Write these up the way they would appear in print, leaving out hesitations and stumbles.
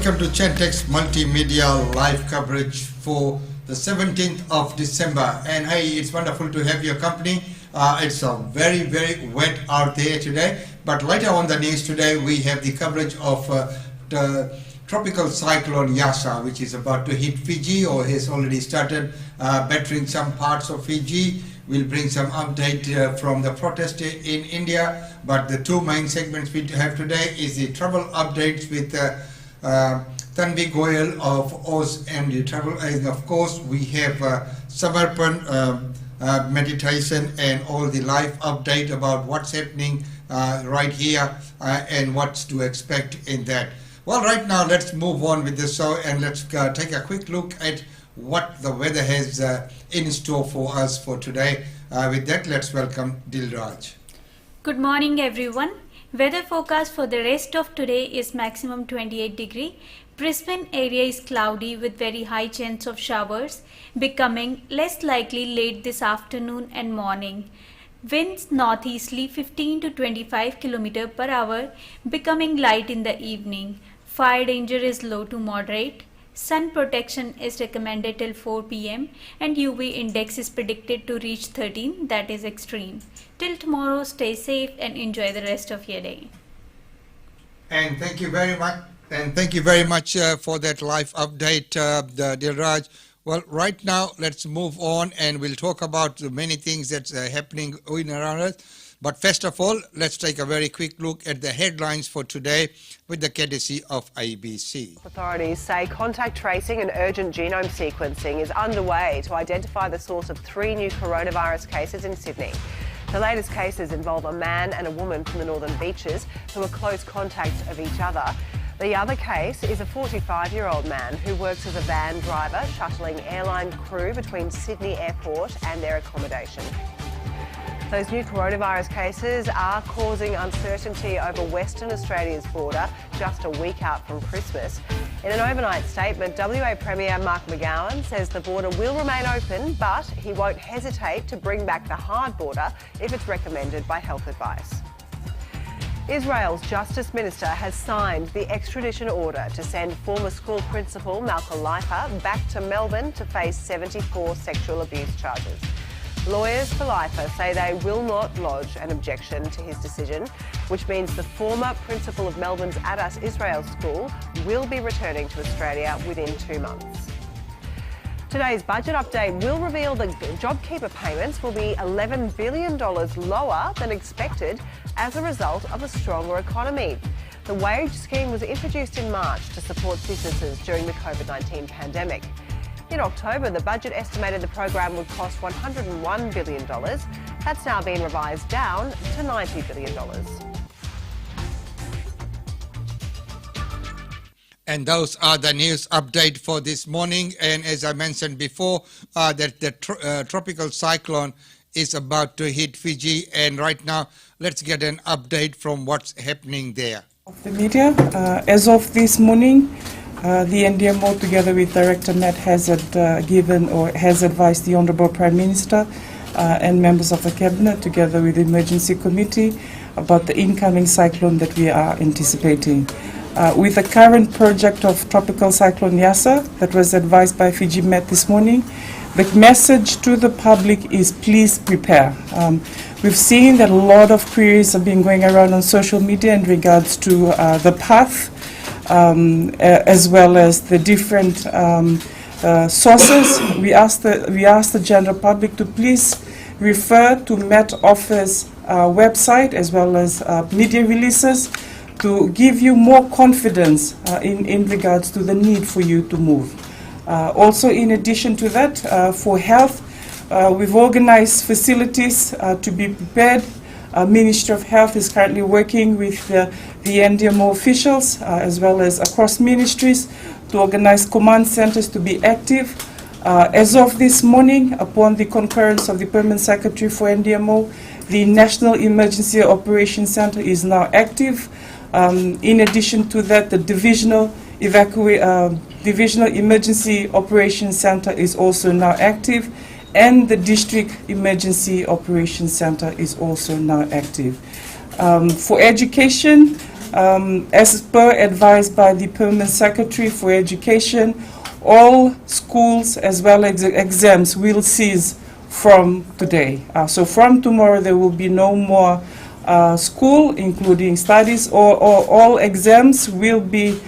welcome to Chentex Multimedia live coverage for the 17th of December. And hey, it's wonderful to have your company. It's very, very wet out there today. But later on the news today, we have the coverage of the tropical cyclone Yasa, which is about to hit Fiji or has already started battering some parts of Fiji. We'll bring some update from the protest in India. But the two main segments we have today is the travel updates with Tanvi Goyal of Oz and the travel. And of course, we have Samarpan meditation and all the live update about what's happening right here and what's to expect in that. Well, right now, let's move on with the show and let's take a quick look at what the weather has in store for us for today. With that, let's welcome Dilraj. Good morning, everyone. Weather forecast for the rest of today is maximum 28 degree. Brisbane area is cloudy with very high chance of showers, becoming less likely late this afternoon and morning. Winds northeasterly 15 to 25 km per hour, becoming light in the evening. Fire danger is low to moderate. Sun protection is recommended till 4 p.m. and UV index is predicted to reach 13, that is extreme. Till tomorrow, stay safe and enjoy the rest of your day. And thank you very much. And thank you very much for that live update, Dilraj. Well, right now, let's move on and we'll talk about the many things that's happening in around us. But first of all, let's take a very quick look at the headlines for today with the courtesy of ABC. Authorities say contact tracing and urgent genome sequencing is underway to identify the source of 3 new coronavirus cases in Sydney. The latest cases involve a man and a woman from the Northern Beaches who are close contacts of each other. The other case is a 45-year-old man who works as a van driver, shuttling airline crew between Sydney Airport and their accommodation. Those new coronavirus cases are causing uncertainty over Western Australia's border just a week out from Christmas. In an overnight statement, WA Premier Mark McGowan says the border will remain open, but he won't hesitate to bring back the hard border if it's recommended by health advice. Israel's Justice Minister has signed the extradition order to send former school principal Malcolm Leifer back to Melbourne to face 74 sexual abuse charges. Lawyers for Leifer say they will not lodge an objection to his decision, which means the former principal of Melbourne's Adas Israel School will be returning to Australia within 2 months. Today's budget update will reveal that JobKeeper payments will be $11 billion lower than expected as a result of a stronger economy. The wage scheme was introduced in March to support businesses during the COVID-19 pandemic. In October, the budget estimated the program would cost $101 billion. That's now been revised down to $90 billion. And those are the news update for this morning. And as I mentioned before, that the tropical cyclone is about to hit Fiji. And right now, let's get an update from what's happening there. The media, as of this morning, the NDMO, together with Director Matt Hazard, has advised the Honourable Prime Minister and members of the Cabinet, together with the Emergency Committee, about the incoming cyclone that we are anticipating. With the current project of Tropical Cyclone Yasa that was advised by Fiji Met this morning, the message to the public is please prepare. We've seen that a lot of queries have been going around on social media in regards to the path, as well as the different sources. We ask the general public to please refer to Met Office website as well as media releases to give you more confidence in regards to the need for you to move. Also, in addition to that, for health, we've organized facilities to be prepared. Ministry of Health is currently working with the NDMO officials as well as across ministries to organize command centers to be active. As of this morning, upon the concurrence of the Permanent Secretary for NDMO, the National Emergency Operations Center is now active. In addition to that, the Divisional Emergency Operations Center is also now active, and the District Emergency Operations Center is also now active. For education, As per advised by the Permanent Secretary for Education, all schools as well as exams will cease from today. So from tomorrow there will be no more school, including studies, or all exams will be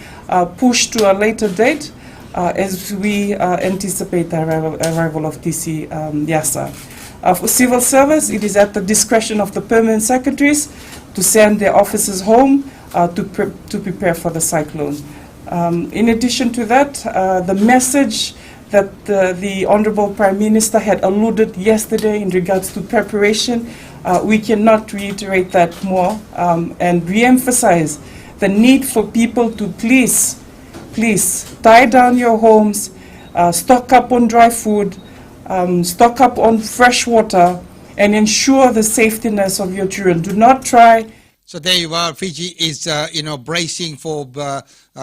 pushed to a later date as we anticipate the arrival of TC Yasa. For civil service, it is at the discretion of the permanent secretaries to send their officers home to prepare for the cyclone. In addition to that, the message that the Honorable Prime Minister had alluded yesterday in regards to preparation, we cannot reiterate that more and re-emphasize the need for people to please tie down your homes, stock up on dry food, stock up on fresh water, and ensure the safetyness of your children. Do not try. So there you are. Fiji is, bracing for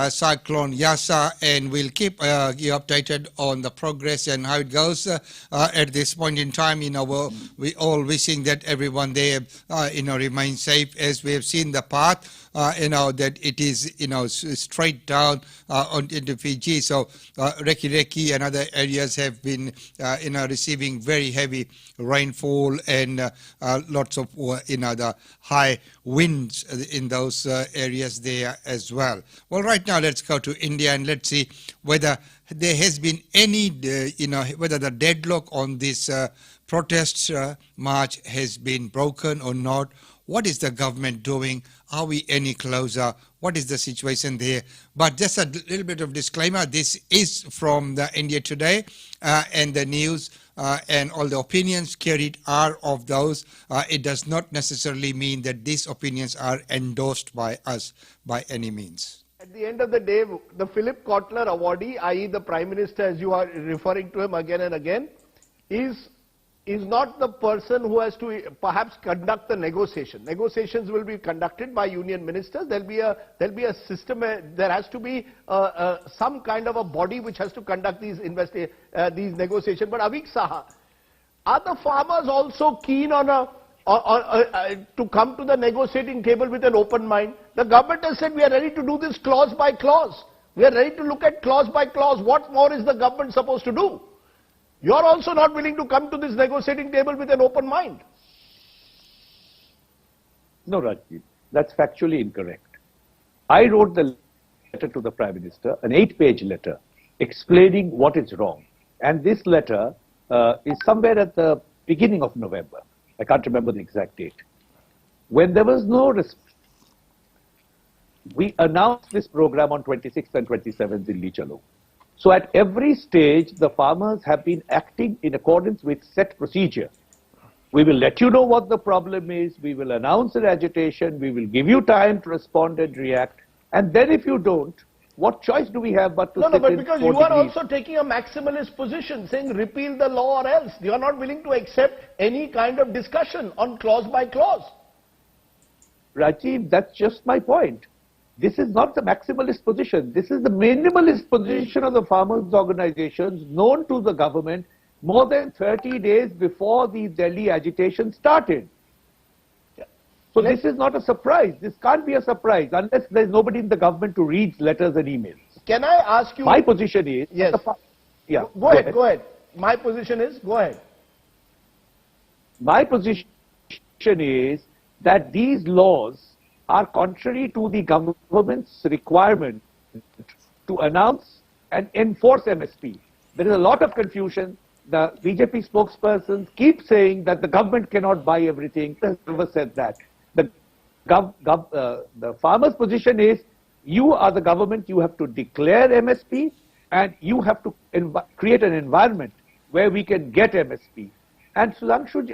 Cyclone Yasa, and we'll keep you updated on the progress and how it goes. At this point in time, we all wishing that everyone there, remains safe, as we have seen the path, that it is, straight down into Fiji. So Reki and other areas have been, receiving very heavy rainfall and lots of, the high winds in those areas there as well. Well, right now let's go to India and let's see whether there has been any, whether the deadlock on this protest march has been broken or not. What is the government doing? Are we any closer? What is the situation there? But just a little bit of disclaimer, this is from the India Today and the news and all the opinions carried are of those. It does not necessarily mean that these opinions are endorsed by us by any means. At the end of the day, the Philip Kotler awardee, i.e. the Prime Minister, as you are referring to him again and again, is not the person who has to perhaps conduct the negotiation. Negotiations will be conducted by union ministers. There'll be a system. There has to be some kind of a body which has to conduct these negotiations. But Avik Saha, are the farmers also keen on to come to the negotiating table with an open mind? The government has said we are ready to do this clause by clause. We are ready to look at clause by clause. What more is the government supposed to do? You are also not willing to come to this negotiating table with an open mind. No, Rajdeep, that's factually incorrect. I wrote the letter to the Prime Minister, an 8-page letter, explaining what is wrong. And this letter is somewhere at the beginning of November. I can't remember the exact date. When there was no response, we announced this program on 26th and 27th in Lichalo. So at every stage, the farmers have been acting in accordance with set procedure. We will let you know what the problem is. We will announce an agitation. We will give you time to respond and react. And then if you don't, what choice do we have but to sit but in because 4 you are degrees? also taking a maximalist position, saying repeal the law or else. You are not willing to accept any kind of discussion on clause by clause. Rajiv, that's just my point. This is not the maximalist position. This is the minimalist position of the farmers' organizations known to the government more than 30 days before the Delhi agitation started. So this is not a surprise. This can't be a surprise unless there's nobody in the government to read letters and emails. Can I ask you? My position is... Yes. Go ahead. My position is, go ahead. My position is that these laws are contrary to the government's requirement to announce and enforce MSP. There is a lot of confusion. The BJP spokespersons keep saying that the government cannot buy everything. They never said that. The farmer's position is, you are the government, you have to declare MSP and you have to create an environment where we can get MSP. And Sudhanshu...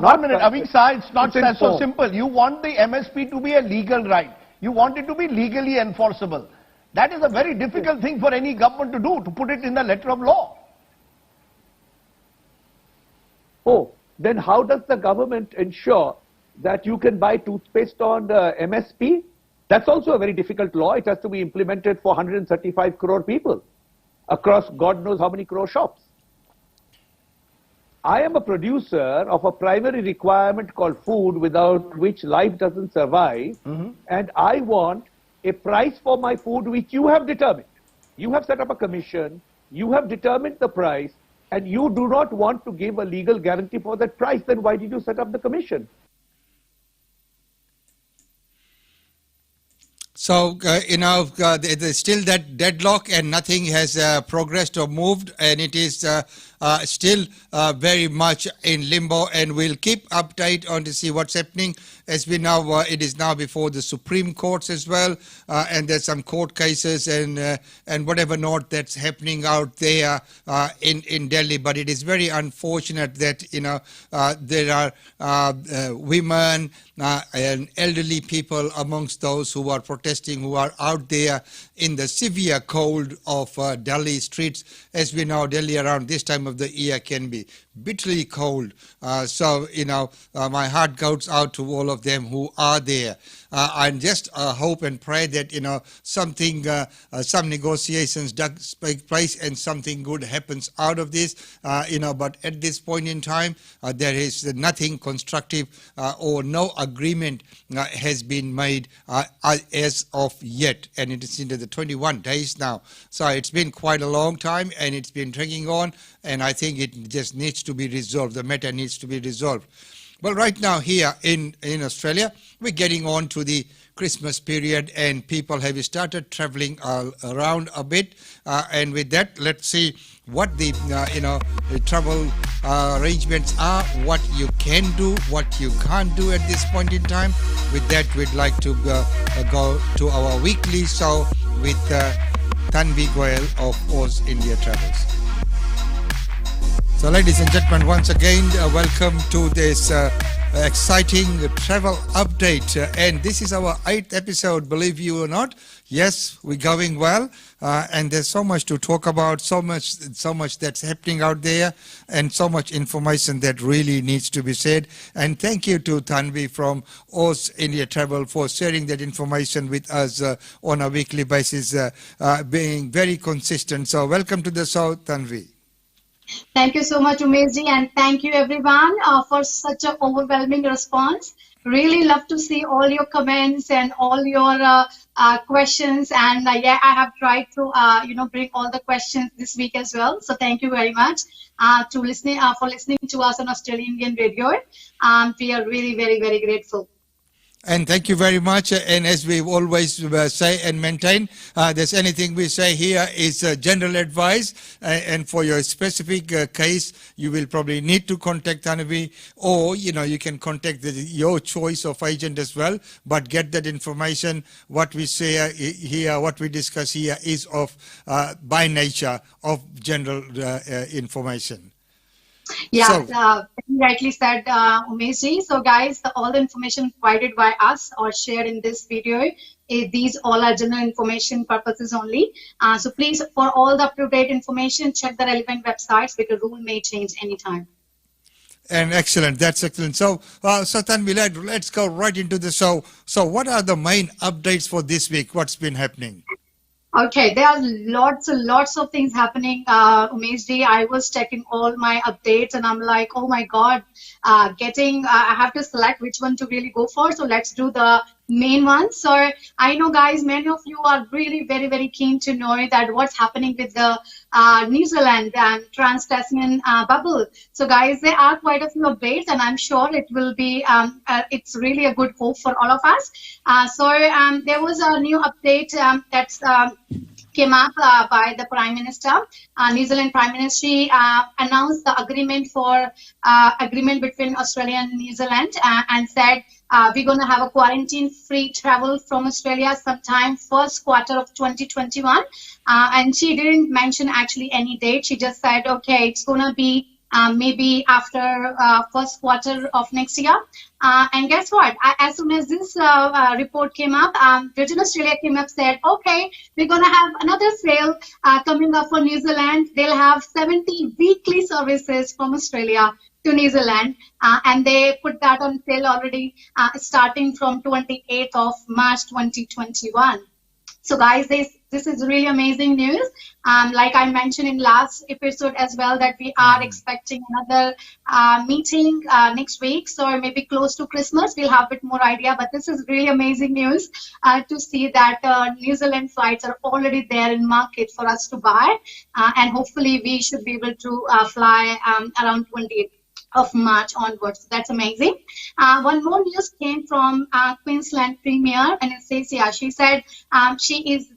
one minute. Avik Saha, it's not so simple. You want the MSP to be a legal right. You want it to be legally enforceable. That is a very difficult thing for any government to do, to put it in the letter of law. Oh, then how does the government ensure that you can buy toothpaste on MSP? That's also a very difficult law. It has to be implemented for 135 crore people across God knows how many crore shops. I am a producer of a primary requirement called food, without which life doesn't survive, and I want a price for my food which you have determined. You have set up a commission, you have determined the price, and you do not want to give a legal guarantee for that price. Then why did you set up the commission? So, there's still that deadlock and nothing has progressed or moved, and it is still very much in limbo, and we'll keep update on to see what's happening as we now, it is now before the Supreme Courts as well, and there's some court cases and whatever not that's happening out there in Delhi. But it is very unfortunate that, there are women and elderly people amongst those who are protesting, who are out there in the severe cold of Delhi streets. As we know, Delhi around this time of the year can be bitterly cold. So, my heart goes out to all of them who are there. I just hope and pray that, some negotiations take place and something good happens out of this, but at this point in time, there is nothing constructive or no agreement has been made as of yet, and it is into the 21 days now. So it's been quite a long time, and it's been dragging on, and I think it just needs to be resolved. The matter needs to be resolved. Well, right now here in Australia, we're getting on to the Christmas period, and people have started traveling around a bit. And with that, let's see what the travel arrangements are, what you can do, what you can't do at this point in time. With that, we'd like to go to our weekly show with Tanvi Goyal of Oz India Travels. So, ladies and gentlemen, once again, welcome to this exciting travel update. And this is our 8th episode, believe you or not. Yes, we're going well. And there's so much to talk about, so much that's happening out there, and so much information that really needs to be said. And thank you to Tanvi from Oz India Travel for sharing that information with us on a weekly basis, being very consistent. So, welcome to the show, Tanvi. Thank you so much, Umeshji, and thank you everyone for such an overwhelming response. Really love to see all your comments and all your questions, and I have tried to bring all the questions this week as well. So thank you very much for listening to us on Australian Indian Radio. We are really very, very grateful. And thank you very much. And as we always say and maintain, there's anything we say here is general advice. And for your specific case, you will probably need to contact Tanvi, or, you can contact your choice of agent as well. But get that information. What we say here, what we discuss here is of, by nature, of general information. Yeah, so, rightly said, Umeshji. So guys, all the information provided by us or shared in this video, these all are general information purposes only. So please, for all the up-to-date information, check the relevant websites, because rule may change anytime. And excellent, that's excellent. So, Tanvi, let's go right into the show. So what are the main updates for this week? What's been happening? Okay, there are lots and lots of things happening, Umeshji. I was checking all my updates and I'm like, oh my God, I have to select which one to really go for. So let's do the main one. So I know, guys, many of you are really very, very keen to know that what's happening with the New Zealand and Trans-Tasman bubble. So guys, there are quite a few updates, and I'm sure it will be, it's really a good hope for all of us. So there was a new update that's came up by the Prime Minister. New Zealand Prime Minister announced the agreement between Australia and New Zealand and said we're going to have a quarantine-free travel from Australia sometime first quarter of 2021. And she didn't mention actually any date. She just said, okay, it's going to be maybe after first quarter of next year. And guess what? As soon as this report came up, Virgin Australia came up, said, okay, we're going to have another sale coming up for New Zealand. They'll have 70 weekly services from Australia to New Zealand. And they put that on sale already starting from 28th of March 2021. So guys, they this is really amazing news. Like I mentioned in last episode as well, that we are expecting another meeting next week. So maybe close to Christmas, we'll have a bit more idea. But this is really amazing news to see that New Zealand flights are already there in market for us to buy. And hopefully we should be able to fly around 20th of March onwards. So that's amazing. One more news came from Queensland Premier, and it says, yeah, she said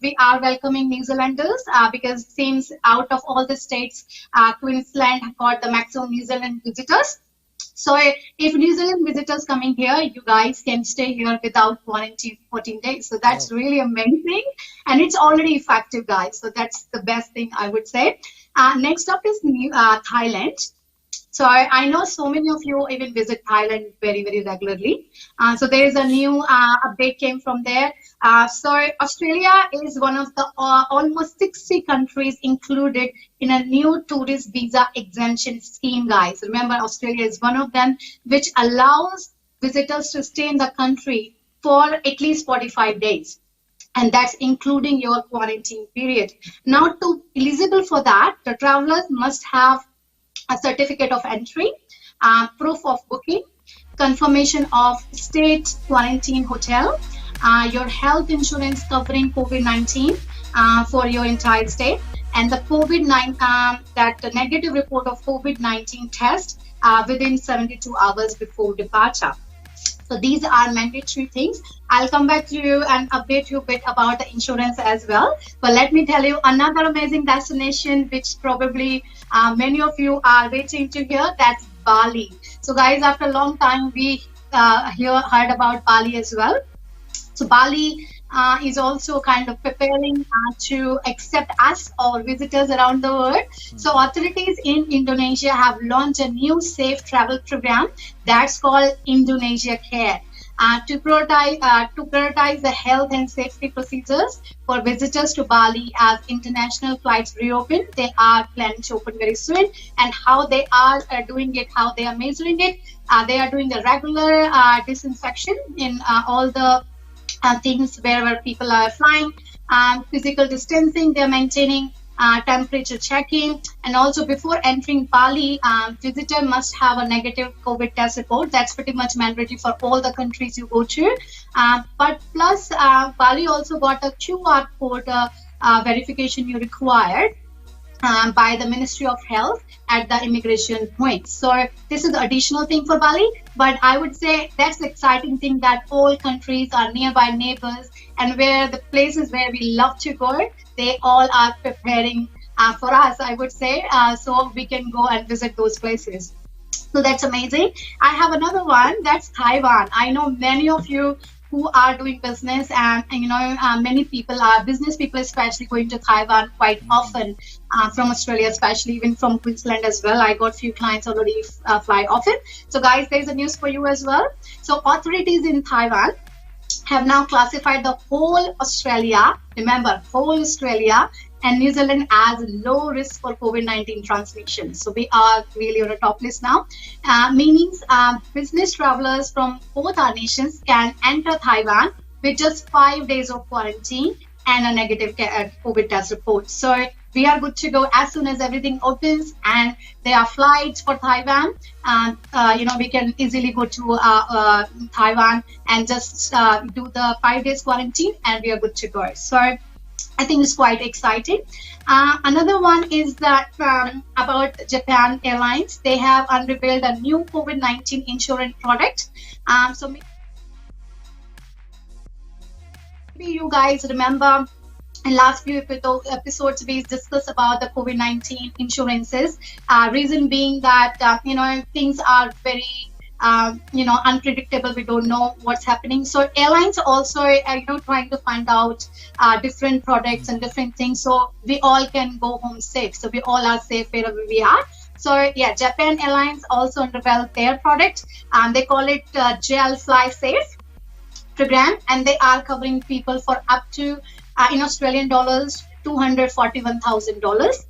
we are welcoming New Zealanders because it seems out of all the states, Queensland got the maximum New Zealand visitors. So if New Zealand visitors coming here, you guys can stay here without quarantine 14 days. So that's really amazing. And it's already effective, guys. So that's the best thing I would say. Next up is Thailand. So I know so many of you even visit Thailand very, very regularly. So there is a new update came from there. So Australia is one of the almost 60 countries included in a new tourist visa exemption scheme, guys. Remember, Australia is one of them, which allows visitors to stay in the country for at least 45 days. And that's including your quarantine period. Now, to eligible for that, the travelers must have a certificate of entry, proof of booking, confirmation of state quarantine hotel, your health insurance covering COVID-19 for your entire stay, and the the negative report of COVID-19 test within 72 hours before departure. So these are mandatory things. I'll come back to you and update you a bit about the insurance as well. But let me tell you another amazing destination, which probably many of you are waiting to hear. That's Bali. So guys, after a long time, we heard about Bali as well. So Bali is also kind of preparing to accept us or visitors around the world. So authorities in Indonesia have launched a new safe travel program that's called Indonesia Care. To prioritize the health and safety procedures for visitors to Bali as international flights reopen. They are planning to open very soon, and how they are doing it, how they are measuring it. They are doing the regular disinfection in all the things wherever people are flying, physical distancing they're maintaining, temperature checking, and also before entering Bali, visitor must have a negative COVID test report. That's pretty much mandatory for all the countries you go to. But plus, Bali also got a QR code verification you required by the Ministry of Health at the immigration point. So this is the additional thing for Bali, but I would say that's the exciting thing, that all countries are nearby neighbors, and where the places where we love to go, they all are preparing for us, I would say, so we can go and visit those places. So that's amazing. I have another one, that's Taiwan. I know many of you who are doing business, and you know, many people are business people, especially going to Taiwan quite often, from Australia, especially even from Queensland as well. I got few clients already fly often. So guys, there's a news for you as well. So authorities in Taiwan have now classified the whole Australia, remember, whole Australia and New Zealand as low risk for COVID-19 transmission. So we are really on a top list now, meaning business travelers from both our nations can enter Taiwan with just 5 days of quarantine and a negative COVID test report. So we are good to go as soon as everything opens and there are flights for Taiwan. You know, we can easily go to Taiwan and just do the 5 days quarantine, and we are good to go. So I think it's quite exciting. Another one is that about Japan Airlines. They have unveiled a new COVID-19 insurance product. So maybe you guys remember in last few episodes we discussed about the COVID-19 insurances. Reason being that you know, things are very you know, unpredictable. We don't know what's happening. So airlines also are, you know, trying to find out different products and different things, so we all can go home safe. So we all are safe wherever we are. So yeah, Japan Airlines also unveiled their product. They call it JL Fly Safe program, and they are covering people for up to in Australian dollars $241,000,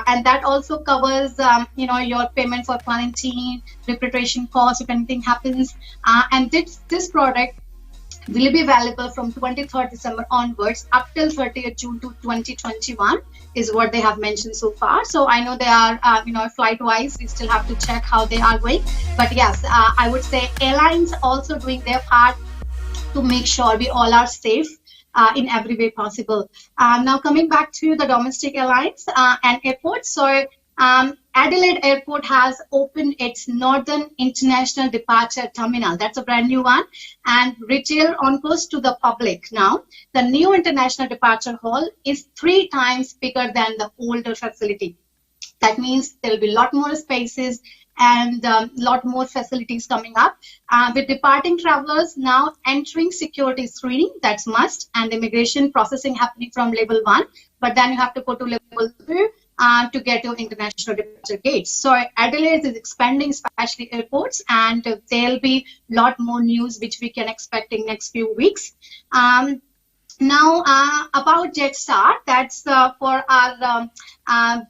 and that also covers you know, your payment for quarantine, preparation costs if anything happens, and this product will be available from 23rd December onwards up till 30th June to 2021 is what they have mentioned so far. So I know they are, flight wise, we still have to check how they are going. But yes, I would say airlines also doing their part to make sure we all are safe in every way possible. Now coming back to the domestic airlines and airports. So Adelaide Airport has opened its Northern International Departure Terminal. That's a brand new one, and retail on-course to the public. Now, the new International Departure Hall is 3 times bigger than the older facility. That means there will be a lot more spaces and a lot more facilities coming up. With departing travelers now entering security screening, that's must, and immigration processing happening from level 1, but then you have to go to level 2 to get your international departure gates. So Adelaide is expanding, especially airports, and there'll be a lot more news which we can expect in next few weeks. Now about Jetstar, that's for our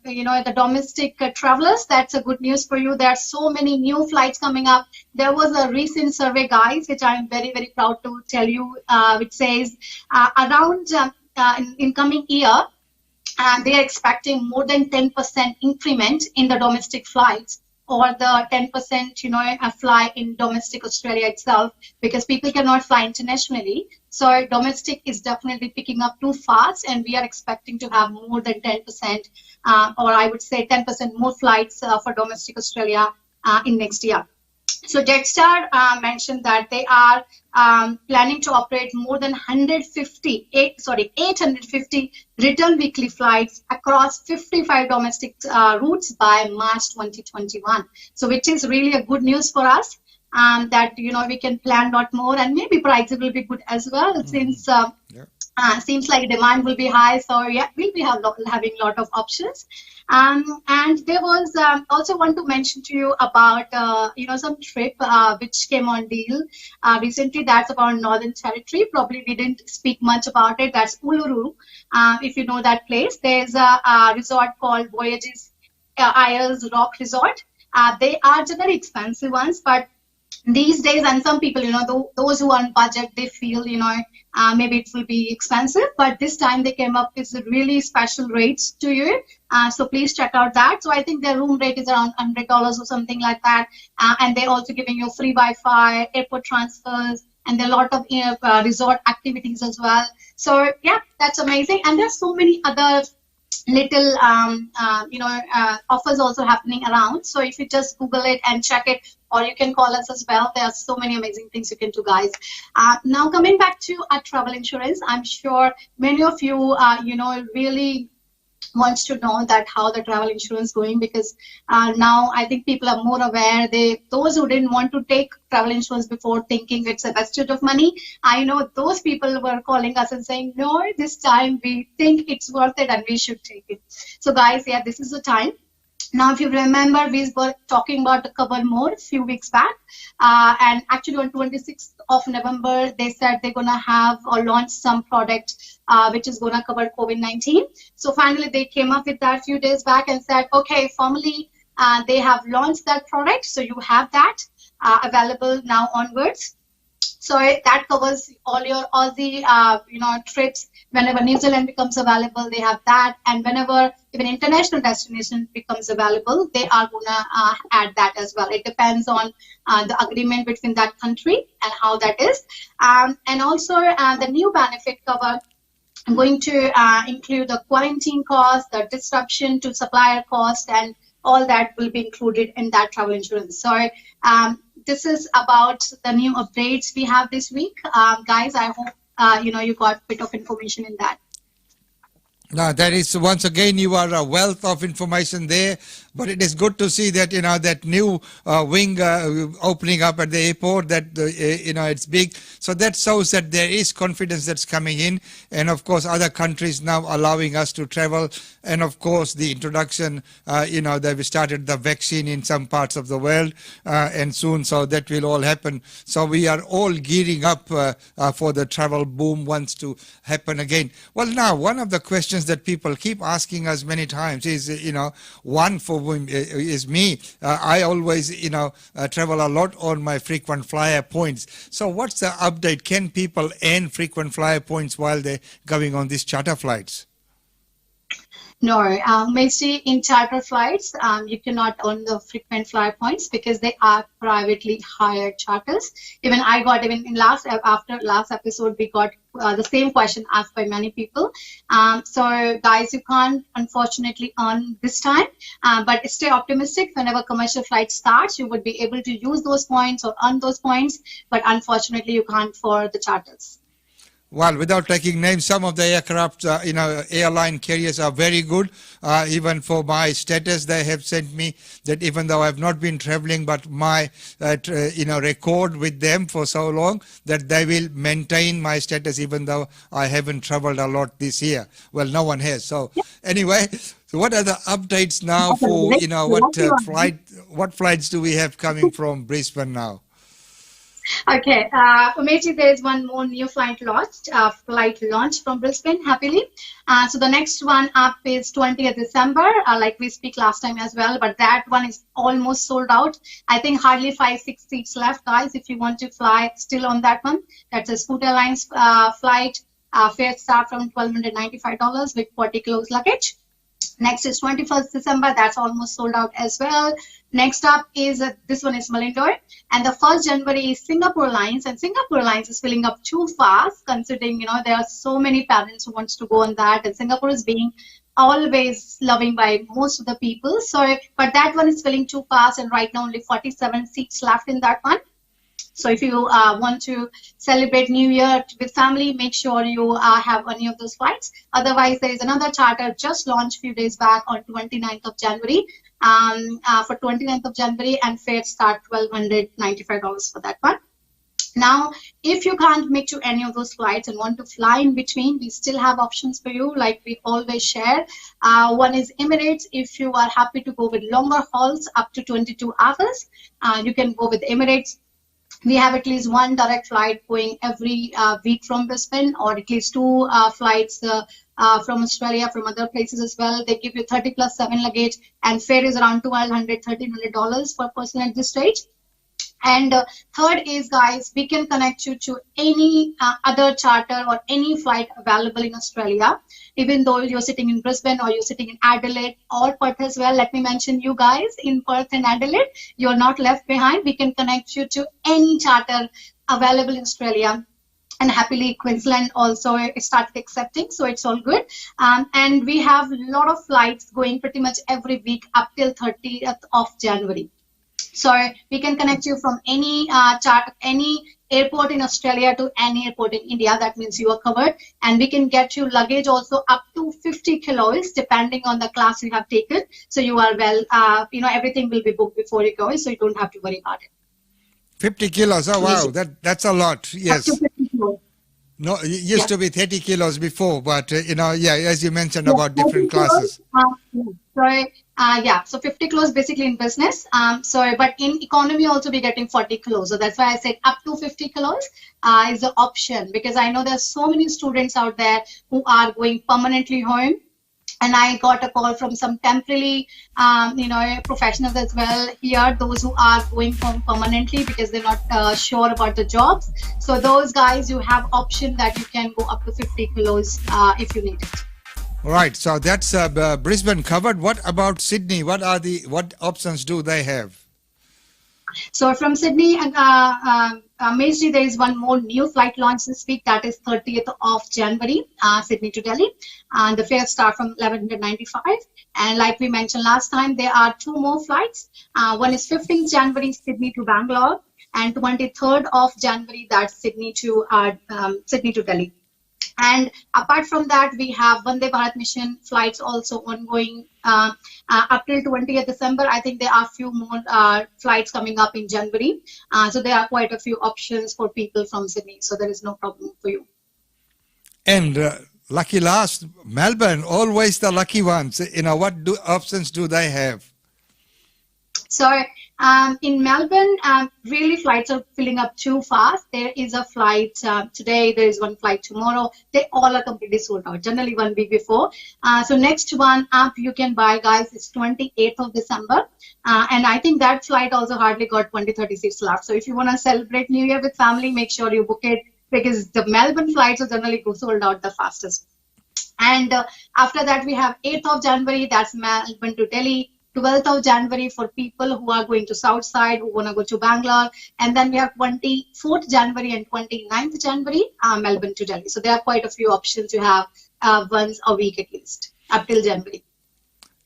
the domestic travelers. That's a good news for you. There are so many new flights coming up. There was a recent survey, guys, which I'm very, very proud to tell you, which says around in coming year, they are expecting more than 10% increment in the domestic flights, or the 10%, a fly in domestic Australia itself, because people cannot fly internationally. So domestic is definitely picking up too fast, and we are expecting to have more than 10%, or I would say 10% more flights for domestic Australia in next year. So Jetstar mentioned that they are planning to operate more than 850 return weekly flights across 55 domestic routes by March 2021. So which is really a good news for us, that we can plan a lot more, and maybe prices will be good as well, since seems like demand will be high. So yeah, we'll be having a lot of options. And there was also want to mention to you about some trip which came on deal recently. That's about Northern Territory. Probably we didn't speak much about it. That's Uluru. If you know that place, there's a resort called Voyages Isles Rock Resort. They are generally expensive ones, but these days, and some people, those who are on budget, they feel, maybe it will be expensive, but this time they came up with really special rates to you. So please check out that. So I think their room rate is around $100 or something like that. And they're also giving you free Wi-Fi, airport transfers, and there are a lot of resort activities as well. So yeah, that's amazing. And there's so many other little offers also happening around. So if you just Google it and check it, or you can call us as well. There are so many amazing things you can do, guys. Now coming back to our travel insurance, I'm sure many of you really wants to know that how the travel insurance going, because now I think people are more aware. Those who didn't want to take travel insurance before, thinking it's a wastage of money, I know those people were calling us and saying, no, this time we think it's worth it and we should take it. So guys, yeah, this is the time. Now, if you remember, we were talking about Cover More a few weeks back, and actually on 26th of November, they said they're going to have or launch some product which is going to cover COVID-19. So finally, they came up with that a few days back and said, okay, formally, they have launched that product. So you have that available now onwards. So that covers all your Aussie, trips. Whenever New Zealand becomes available, they have that. And whenever even international destination becomes available, they are going to add that as well. It depends on the agreement between that country and how that is. And also the new benefit cover going to include the quarantine cost, the disruption to supplier cost, and all that will be included in that travel insurance. So this is about the new updates we have this week. Guys, I hope you got a bit of information in that. No, that is, once again, you are a wealth of information there, but it is good to see that, that new wing opening up at the airport, that, it's big. So that shows that there is confidence that's coming in. And of course, other countries now allowing us to travel. And of course, the introduction, that we started the vaccine in some parts of the world and soon. So that will all happen. So we are all gearing up for the travel boom wants to happen again. Well, now, one of the questions that people keep asking us many times is, one, for is me. I always, travel a lot on my frequent flyer points. So what's the update? Can people earn frequent flyer points while they're going on these charter flights? No, mainly in charter flights, you cannot earn the frequent flyer points because they are privately hired charters. Even I got, even in after last episode, we got the same question asked by many people. So guys, you can't unfortunately earn this time, but stay optimistic. Whenever commercial flight starts, you would be able to use those points or earn those points, but unfortunately you can't for the charters. Well, without taking names, some of the aircraft, airline carriers are very good. Even for my status, they have sent me that even though I've not been traveling, but my, record with them for so long that they will maintain my status even though I haven't traveled a lot this year. Well, no one has. So anyway, so what are the updates now for, what flights do we have coming from Brisbane now? Okay, Umesh, there is one more new flight launch from Brisbane, happily. So the next one up is 20th December, like we speak last time as well, but that one is almost sold out. I think hardly 5-6 seats left, guys, if you want to fly still on that one. That's a Scoot Airlines flight. Fares start from $1,295 with 40 kilos luggage. Next is 21st December, that's almost sold out as well. Next up is, this one is Malindore. And the 1st January is Singapore Airlines. And Singapore Airlines is filling up too fast, considering, there are so many parents who wants to go on that. And Singapore is being always loving by most of the people. So, but that one is filling too fast. And right now only 47 seats left in that one. So if you want to celebrate New Year with family, make sure you have any of those flights. Otherwise, there is another charter just launched a few days back on 29th of January. For 29th of January, and fares start $1,295 for that one. Now, if you can't make to any of those flights and want to fly in between, we still have options for you, like we always share. One is Emirates. If you are happy to go with longer hauls up to 22 hours, you can go with Emirates. We have at least one direct flight going every week from Brisbane, or at least 2 flights from Australia, from other places as well. They give you 30 plus 7 luggage, and fare is around $1,200, $1,300 per person at this stage. And third is, guys, we can connect you to any other charter or any flight available in Australia, even though you're sitting in Brisbane or you're sitting in Adelaide or Perth as well. Let me mention you guys in Perth and Adelaide, you're not left behind. We can connect you to any charter available in Australia. And happily, Queensland also started accepting, so it's all good. And we have a lot of flights going pretty much every week up till 30th of January. So we can connect you from any any airport in Australia to any airport in India. That means you are covered. And we can get you luggage also up to 50 kilos, depending on the class you have taken. So you are well, everything will be booked before you go, so you don't have to worry about it. 50 kilos, oh wow, that's a lot, yes. Up to 50 kilos. No, it used to be 30 kilos before, but, as you mentioned about different classes. So 50 kilos basically in business. But in economy also we're getting 40 kilos. So that's why I said up to 50 kilos is the option, because I know there's so many students out there who are going permanently home. And I got a call from some temporary, professionals as well here, those who are going home permanently because they're not sure about the jobs. So those guys, you have option that you can go up to 50 kilos if you need it. Right. So that's Brisbane covered. What about Sydney? What options do they have? So from Sydney, mainly there is one more new flight launch this week. That is 30th of January, Sydney to Delhi. And the fares start from $1,195. And like we mentioned last time, there are 2 more flights. One is 15th January, Sydney to Bangalore, and 23rd of January, that's Sydney to Delhi. And apart from that, we have Vande Bharat mission flights also ongoing up till 20th December. I think there are a few more flights coming up in January. So there are quite a few options for people from Sydney. So there is no problem for you. And lucky last, Melbourne, always the lucky ones. What options do they have? So in Melbourne, really flights are filling up too fast. There is a flight today, there is one flight tomorrow. They all are completely sold out, generally 1 week before. So next one up you can buy, guys, is 28th of December. And I think that flight also hardly got 20-30 seats left. So if you want to celebrate New Year with family, make sure you book it, because the Melbourne flights are generally sold out the fastest. And after that, we have 8th of January, that's Melbourne to Delhi. 12th of January for people who are going to South Side, who want to go to Bangalore. And then we have 24th January and 29th January, Melbourne to Delhi. So there are quite a few options you have once a week at least, up till January.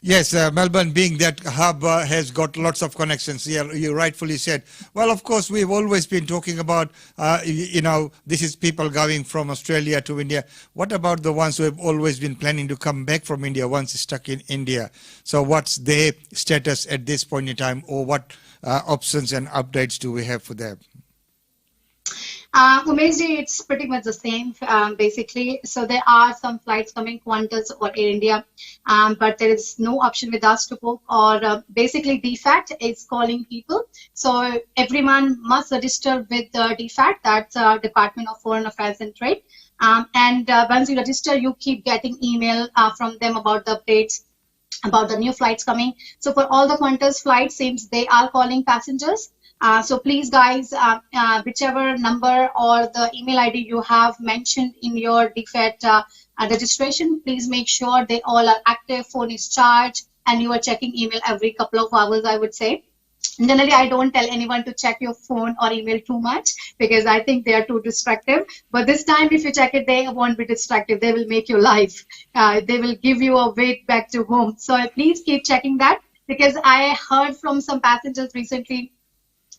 Yes, Melbourne being that hub has got lots of connections. Yeah, you rightfully said. Well, of course, we've always been talking about, this is people going from Australia to India. What about the ones who have always been planning to come back from India once stuck in India? So what's their status at this point in time, or what options and updates do we have for them? Umeshji, it's pretty much the same, basically. So there are some flights coming, Qantas or Air India, but there is no option with us to book, or basically DFAT is calling people. So everyone must register with DFAT, that's Department of Foreign Affairs and Trade. And once you register, you keep getting email from them about the updates, about the new flights coming. So for all the Qantas flights, seems they are calling passengers. So please, guys, whichever number or the email ID you have mentioned in your DFAT registration, please make sure they all are active, phone is charged, and you are checking email every couple of hours, I would say. Generally, I don't tell anyone to check your phone or email too much, because I think they are too distractive. But this time, if you check it, they won't be distractive. They will make your life. They will give you a way back to home. So please keep checking that, because I heard from some passengers recently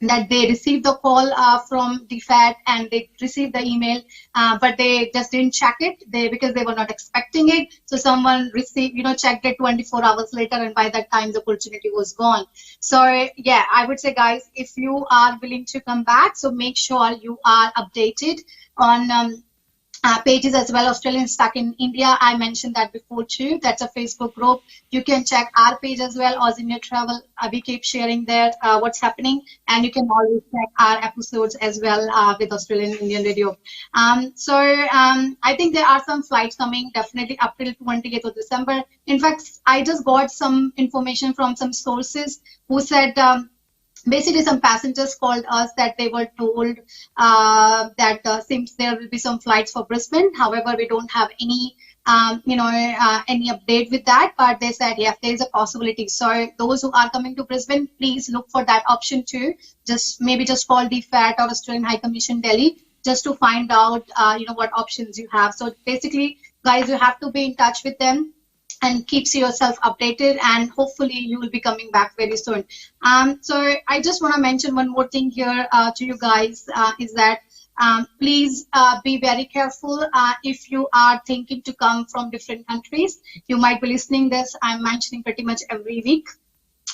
that they received the call from DFAT and they received the email, but they just didn't check it because they were not expecting it. So someone received, checked it 24 hours later, and by that time the opportunity was gone. So yeah, I would say, guys, if you are willing to come back, so make sure you are updated on pages as well. Australians stuck in India, I mentioned that before too. That's a Facebook group. You can check our page as well, Oz India Travel. We keep sharing there what's happening, and you can always check our episodes as well with Australian Indian Radio. So I think there are some flights coming definitely up till 28th of December. In fact, I just got some information from some sources who said basically some passengers called us that they were told that seems there will be some flights for Brisbane. However, we don't have any any update with that, but they said yes, there is a possibility. So those who are coming to Brisbane, please look for that option too. Maybe just call DFAT or Australian High Commission Delhi just to find out what options you have. So basically, guys, you have to be in touch with them and keeps yourself updated, and hopefully you will be coming back very soon. So I just want to mention one more thing here to you guys, is that please be very careful if you are thinking to come from different countries. You might be listening this, I'm mentioning pretty much every week.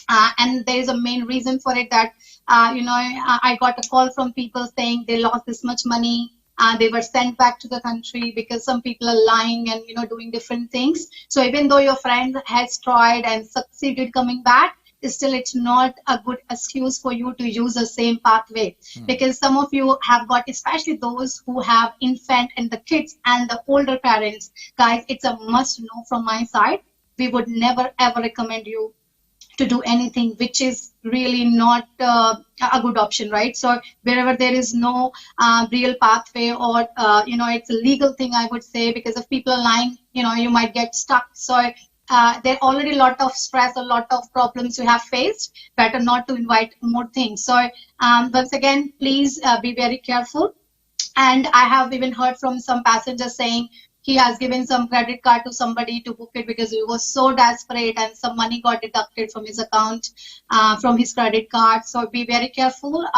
And there is a main reason for it that, I got a call from people saying they lost this much money. They were sent back to the country because some people are lying and doing different things. So even though your friend has tried and succeeded coming back, still it's not a good excuse for you to use the same pathway. Because some of you have got, especially those who have infant and the kids and the older parents, guys, it's a must know from my side. We would never ever recommend you to do anything which is really not a good option, right? So wherever there is no real pathway, or it's a legal thing, I would say, because if people are lying, you might get stuck. So there are already a lot of stress, a lot of problems you have faced. Better not to invite more things. So once again, please be very careful. And I have even heard from some passengers saying he has given some credit card to somebody to book it because he was so desperate, and some money got deducted from his account, from his credit card. So be very careful.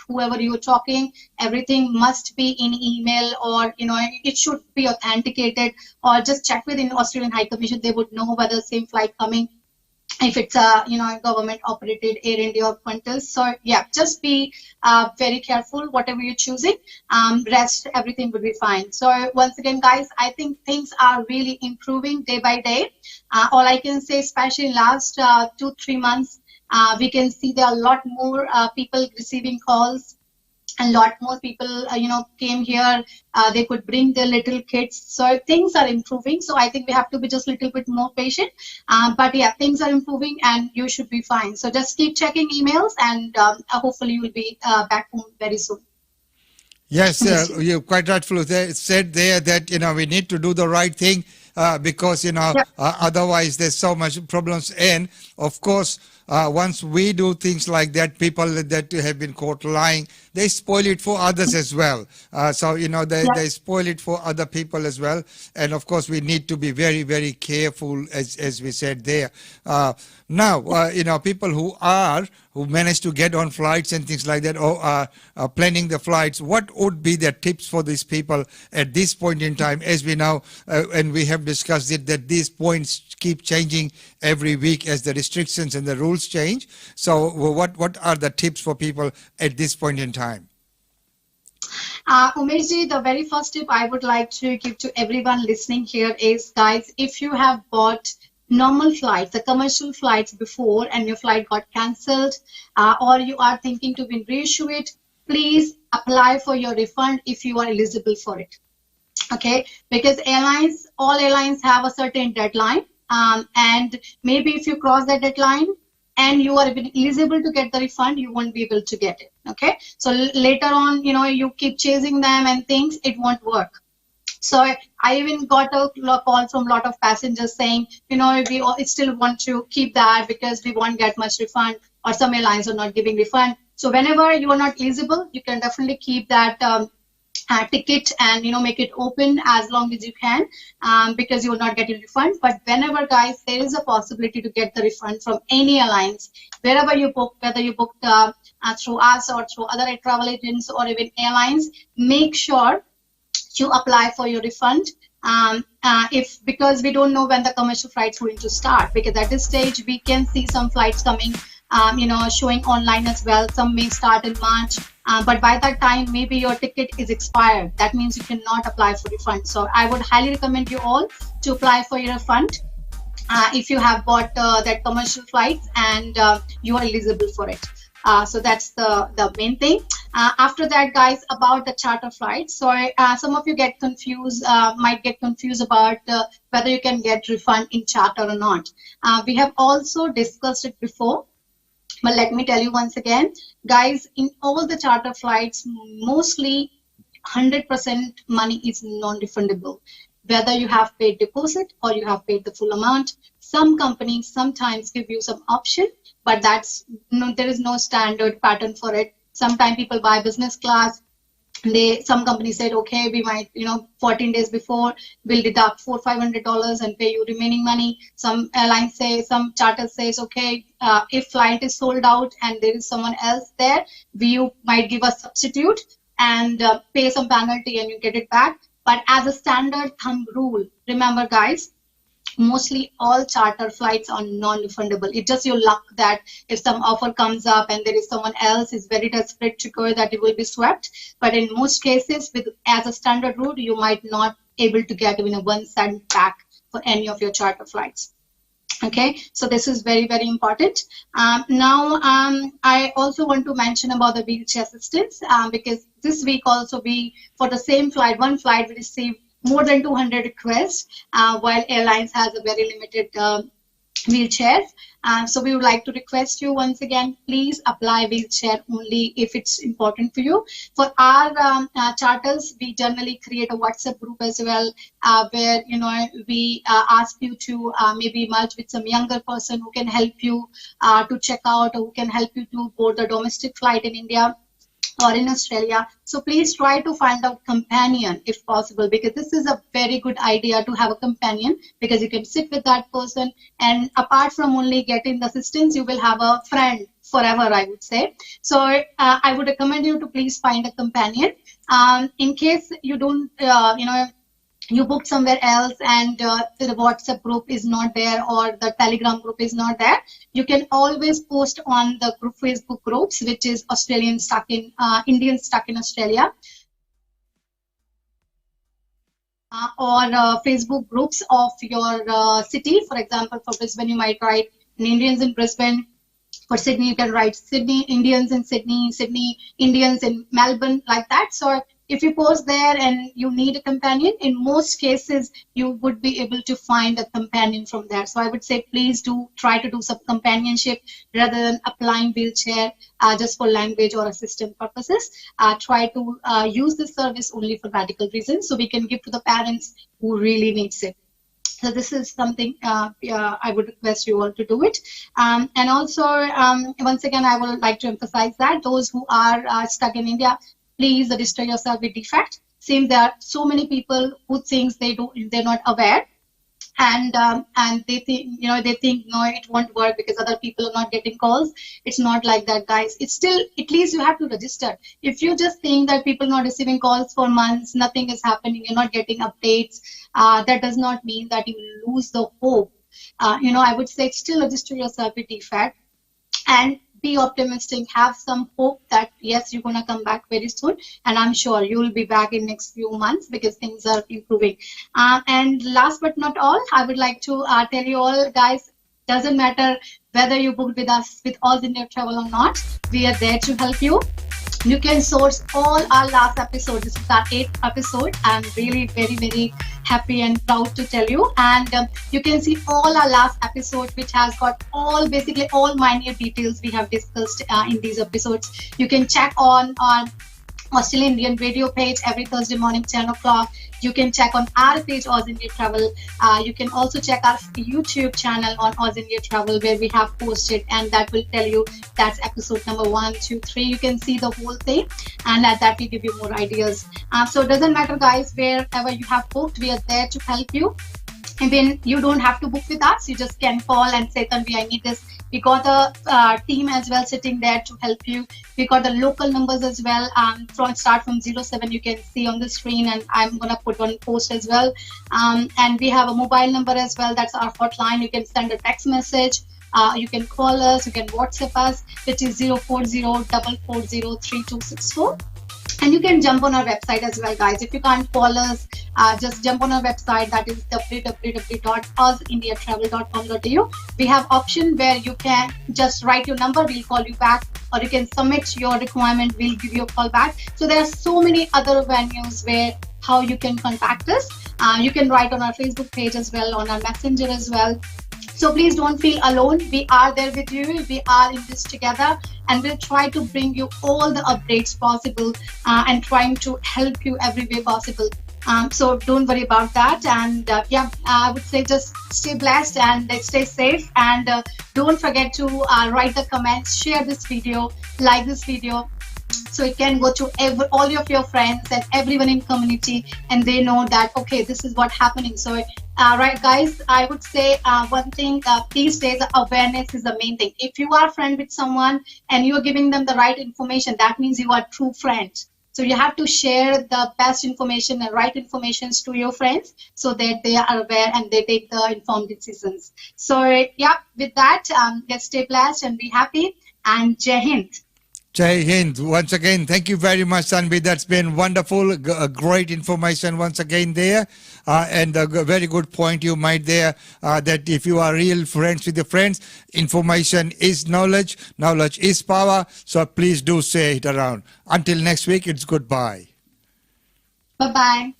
Whoever you're talking, everything must be in email, or it should be authenticated, or just check with the Australian High Commission. They would know whether same flight coming, if it's a government operated Air India or Qantas. So yeah, just be very careful whatever you're choosing. Rest, everything will be fine. So once again, guys, I think things are really improving day by day. All I can say, especially in last 2-3 months, We can see there are a lot more people receiving calls. A lot more people, came here. They could bring their little kids. So things are improving. So I think we have to be just a little bit more patient. But yeah, things are improving and you should be fine. So just keep checking emails and hopefully you will be back home very soon. Yes, you quite rightfully said there that we need to do the right thing because Yep. otherwise there's so much problems. And of course, once we do things like that, people that have been caught lying, they spoil it for others as well. So Yep. they spoil it for other people as well. And of course, we need to be very, very careful, as we said there. Now, people who manage to get on flights and things like that, or are planning the flights, what would be the tips for these people at this point in time, as we know, and we have discussed it, that these points keep changing every week as the restrictions and the rules change. So what are the tips for people at this point in time? Umeshji, the very first tip I would like to give to everyone listening here is, guys, if you have bought normal flights, the commercial flights before, and your flight got cancelled, or you are thinking to reissue it, please apply for your refund if you are eligible for it. Okay, because all airlines have a certain deadline, and maybe if you cross that deadline and you are eligible to get the refund, you won't be able to get it. Okay, so later on, you keep chasing them and things, it won't work. So I even got a call from a lot of passengers saying, we still want to keep that because we won't get much refund, or some airlines are not giving refund. So whenever you are not eligible, you can definitely keep that ticket and make it open as long as you can, because you will not get a refund. But whenever, guys, there is a possibility to get the refund from any airlines, wherever you book, whether you booked through us or through other travel agents or even airlines, make sure you apply for your refund. Because we don't know when the commercial flights are going to start, because at this stage we can see some flights coming, showing online as well. Some may start in March, but by that time maybe your ticket is expired. That means you cannot apply for refund. So I would highly recommend you all to apply for your refund if you have bought that commercial flight and you are eligible for it. So that's the main thing. After that, guys, about the charter flights. So some of you might get confused about whether you can get refund in charter or not. We have also discussed it before, but let me tell you once again, guys, in all the charter flights, mostly 100% money is non-refundable. Whether you have paid deposit or you have paid the full amount. Some companies sometimes give you some option, but there is no standard pattern for it. Sometimes people buy business class. Some companies said, okay, we might, 14 days before, we'll deduct $400-500 and pay you remaining money. Some airlines some charters says, okay, if flight is sold out and there is someone else there, you might give a substitute and pay some penalty and you get it back. But as a standard thumb rule, remember, guys, mostly all charter flights are non-refundable. It's just your luck that if some offer comes up and there is someone else is very desperate to go, that it will be swept. But in most cases, as a standard rule, you might not able to get even a 1 cent back for any of your charter flights. Okay, so this is very, very important. Now, I also want to mention about the wheelchair assistance, because this week also for the same flight, one flight, we received more than 200 requests, while airlines has a very limited wheelchairs. So we would like to request you once again, please apply wheelchair only if it's important for you. For our charters, we generally create a WhatsApp group as well, where we ask you to maybe merge with some younger person who can help you to check out, or who can help you to board the domestic flight in India or in Australia. So please try to find a companion if possible, because this is a very good idea to have a companion, because you can sit with that person, and apart from only getting the assistance, you will have a friend forever, I would say. So I would recommend you to please find a companion. In case you don't, you booked somewhere else and the WhatsApp group is not there, or the Telegram group is not there, you can always post on the group Facebook groups, which is Indians stuck in Australia, or Facebook groups of your city. For example, for Brisbane, you might write Indians in Brisbane. For Sydney, you can write Sydney Indians in Sydney, Sydney Indians in Melbourne, like that. So if you post there and you need a companion, in most cases, you would be able to find a companion from there. So I would say, please do try to do some companionship rather than applying wheelchair just for language or assistant purposes. Try to use this service only for medical reasons, so we can give to the parents who really needs it. So this is something I would request you all to do it. And also, once again, I would like to emphasize that those who are stuck in India, please register yourself with DFACT. Since there are so many people who think they're not aware, and they think no, it won't work because other people are not getting calls. It's not like that, guys. It's still, at least you have to register. If you just think that people not receiving calls for months, nothing is happening, you're not getting updates, that does not mean that you lose the hope. I would say still register yourself with DFACT and be optimistic, have some hope that yes, you're going to come back very soon, and I'm sure you'll be back in next few months because things are improving. And last but not all, I would like to tell you all, guys, doesn't matter whether you booked with us with All India Travel or not, we are there to help you. You can source all our last episode. This is our 8th episode. I'm really very, very happy and proud to tell you. And you can see all our last episode, which has got basically all minor details we have discussed in these episodes. You can check on our Australian Indian radio page every Thursday morning, 10 o'clock. You can check on our page, Oz India Travel. You can also check our YouTube channel on Oz India Travel, where we have posted, and that will tell you that's episode number 1, 2, 3. You can see the whole thing, and at that will give you more ideas. So it doesn't matter, guys, wherever you have booked, we are there to help you. Even you don't have to book with us, you just can call and say, Tanvi, I need this. We got a team as well sitting there to help you. We got the local numbers as well. Start from 07, you can see on the screen, and I'm going to put on post as well. And we have a mobile number as well. That's our hotline. You can send a text message. You can call us. You can WhatsApp us, which is 040-440-3264. And you can jump on our website as well, guys. If you can't call us, just jump on our website. That is www.ozindiatravel.com.au. We have option where you can just write your number, we'll call you back, or you can submit your requirement, we'll give you a call back. So there are so many other venues where how you can contact us. You can write on our Facebook page as well, on our Messenger as well. So please don't feel alone. We are there with you. We are in this together, and we'll try to bring you all the updates possible and trying to help you every way possible. So don't worry about that. And I would say just stay blessed and stay safe. And don't forget to write the comments, share this video, like this video, so it can go to all of your friends and everyone in community, and they know that, okay, this is what's happening. So right, guys, I would say one thing these days, awareness is the main thing. If you are a friend with someone and you're giving them the right information, that means you are a true friend. So you have to share the best information and right information to your friends so that they are aware and they take the informed decisions. So with that, let's stay blessed and be happy, and Jai Hind. Jai Hind. Once again, thank you very much, Tanvi. That's been wonderful, great information once again there. And a very good point you made there, that if you are real friends with your friends, information is knowledge, knowledge is power. So please do say it around. Until next week, it's goodbye. Bye-bye.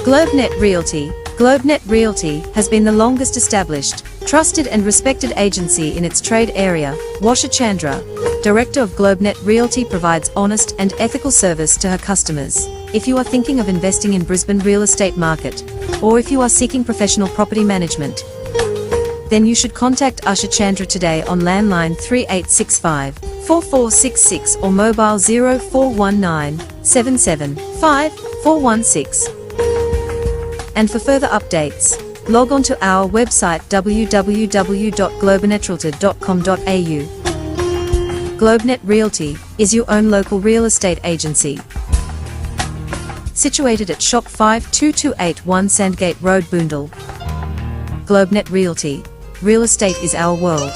GlobeNet Realty. GlobeNet Realty has been the longest established, trusted and respected agency in its trade area. Washa Chandra, Director of GlobeNet Realty, provides honest and ethical service to her customers. If you are thinking of investing in Brisbane real estate market, or if you are seeking professional property management, then you should contact Usha Chandra today on landline 3865 4466 or mobile 0419 775 416. And for further updates, log on to our website www.globenetralted.com.au. GlobeNet Realty is your own local real estate agency. Situated at Shop 52281 Sandgate Road, Boondall. GlobeNet Realty. Real estate is our world.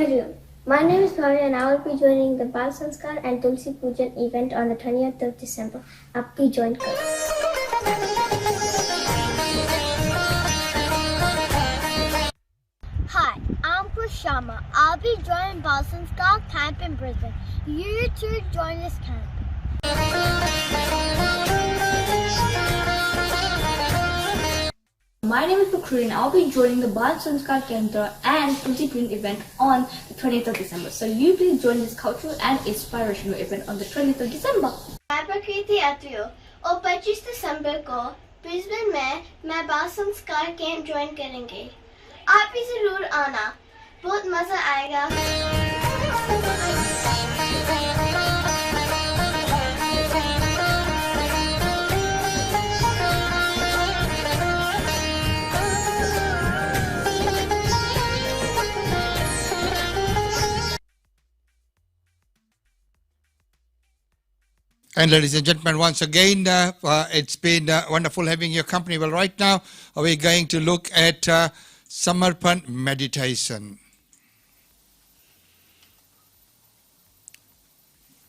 everyone. My name is Bhavya and I will be joining the Bal Sanskar and Tulsi Pujan event on the 20th of December. आप भी join करें. Hi, I'm Kush Sharma. I'll be joining Bal Sanskar camp in Brisbane. You too join this camp. My name is Pukreen. I'll be joining the Bal Sanskar Kendra and Tulsi Pujan event on the 20th of December. So you please join this cultural and inspirational event on the 20th of December. मैं प्रकृति अतियो और 25 दिसंबर को Brisbane में मैं बाल संस्कार camp join करेंगे. आप भी जरूर आना, बहुत मजा आएगा. And ladies and gentlemen, once again, it's been wonderful having your company. Well, right now, we're going to look at Samarpan meditation.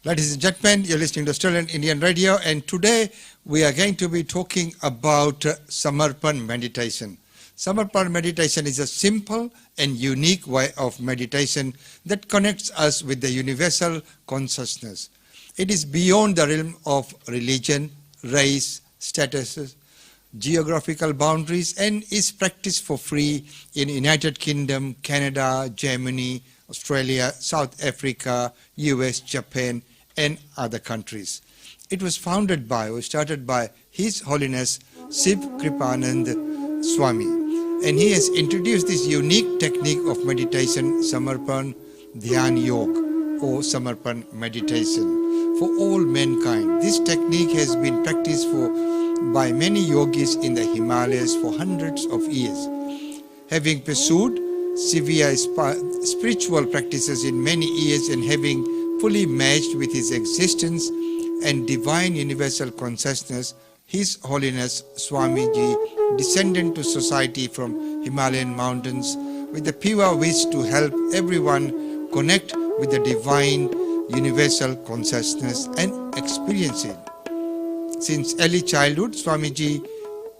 Ladies and gentlemen, you're listening to Australian Indian Radio, and today we are going to be talking about Samarpan meditation. Samarpan meditation is a simple and unique way of meditation that connects us with the universal consciousness. It is beyond the realm of religion, race, statuses, geographical boundaries, and is practiced for free in United Kingdom, Canada, Germany, Australia, South Africa, US, Japan, and other countries. It was founded by or started by His Holiness Siv Kripanand Swami, and he has introduced this unique technique of meditation, Samarpan Dhyan Yoga or Samarpan meditation, for all mankind. This technique has been practiced by many yogis in the Himalayas for hundreds of years. Having pursued severe spiritual practices in many years and having fully merged with his existence and divine universal consciousness, His Holiness Swamiji descended to society from Himalayan mountains with the pure wish to help everyone connect with the divine universal consciousness and experience it. Since early childhood, Swamiji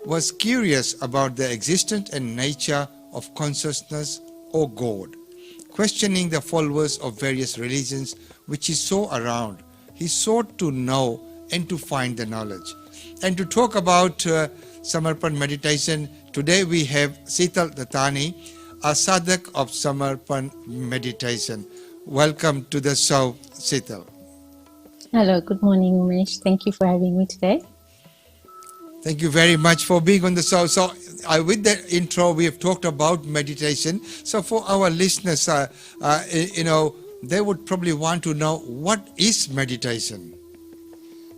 was curious about the existence and nature of consciousness or God. Questioning the followers of various religions which he saw around, he sought to know and to find the knowledge. And to talk about Samarpan meditation, today we have Sital Dattani, a sadhak of Samarpan meditation. Welcome to the show, Sital. Hello, good morning, Umesh. Thank you for having me today. Thank you very much for being on the show. So, with the intro, we have talked about meditation. So, for our listeners, they would probably want to know, what is meditation?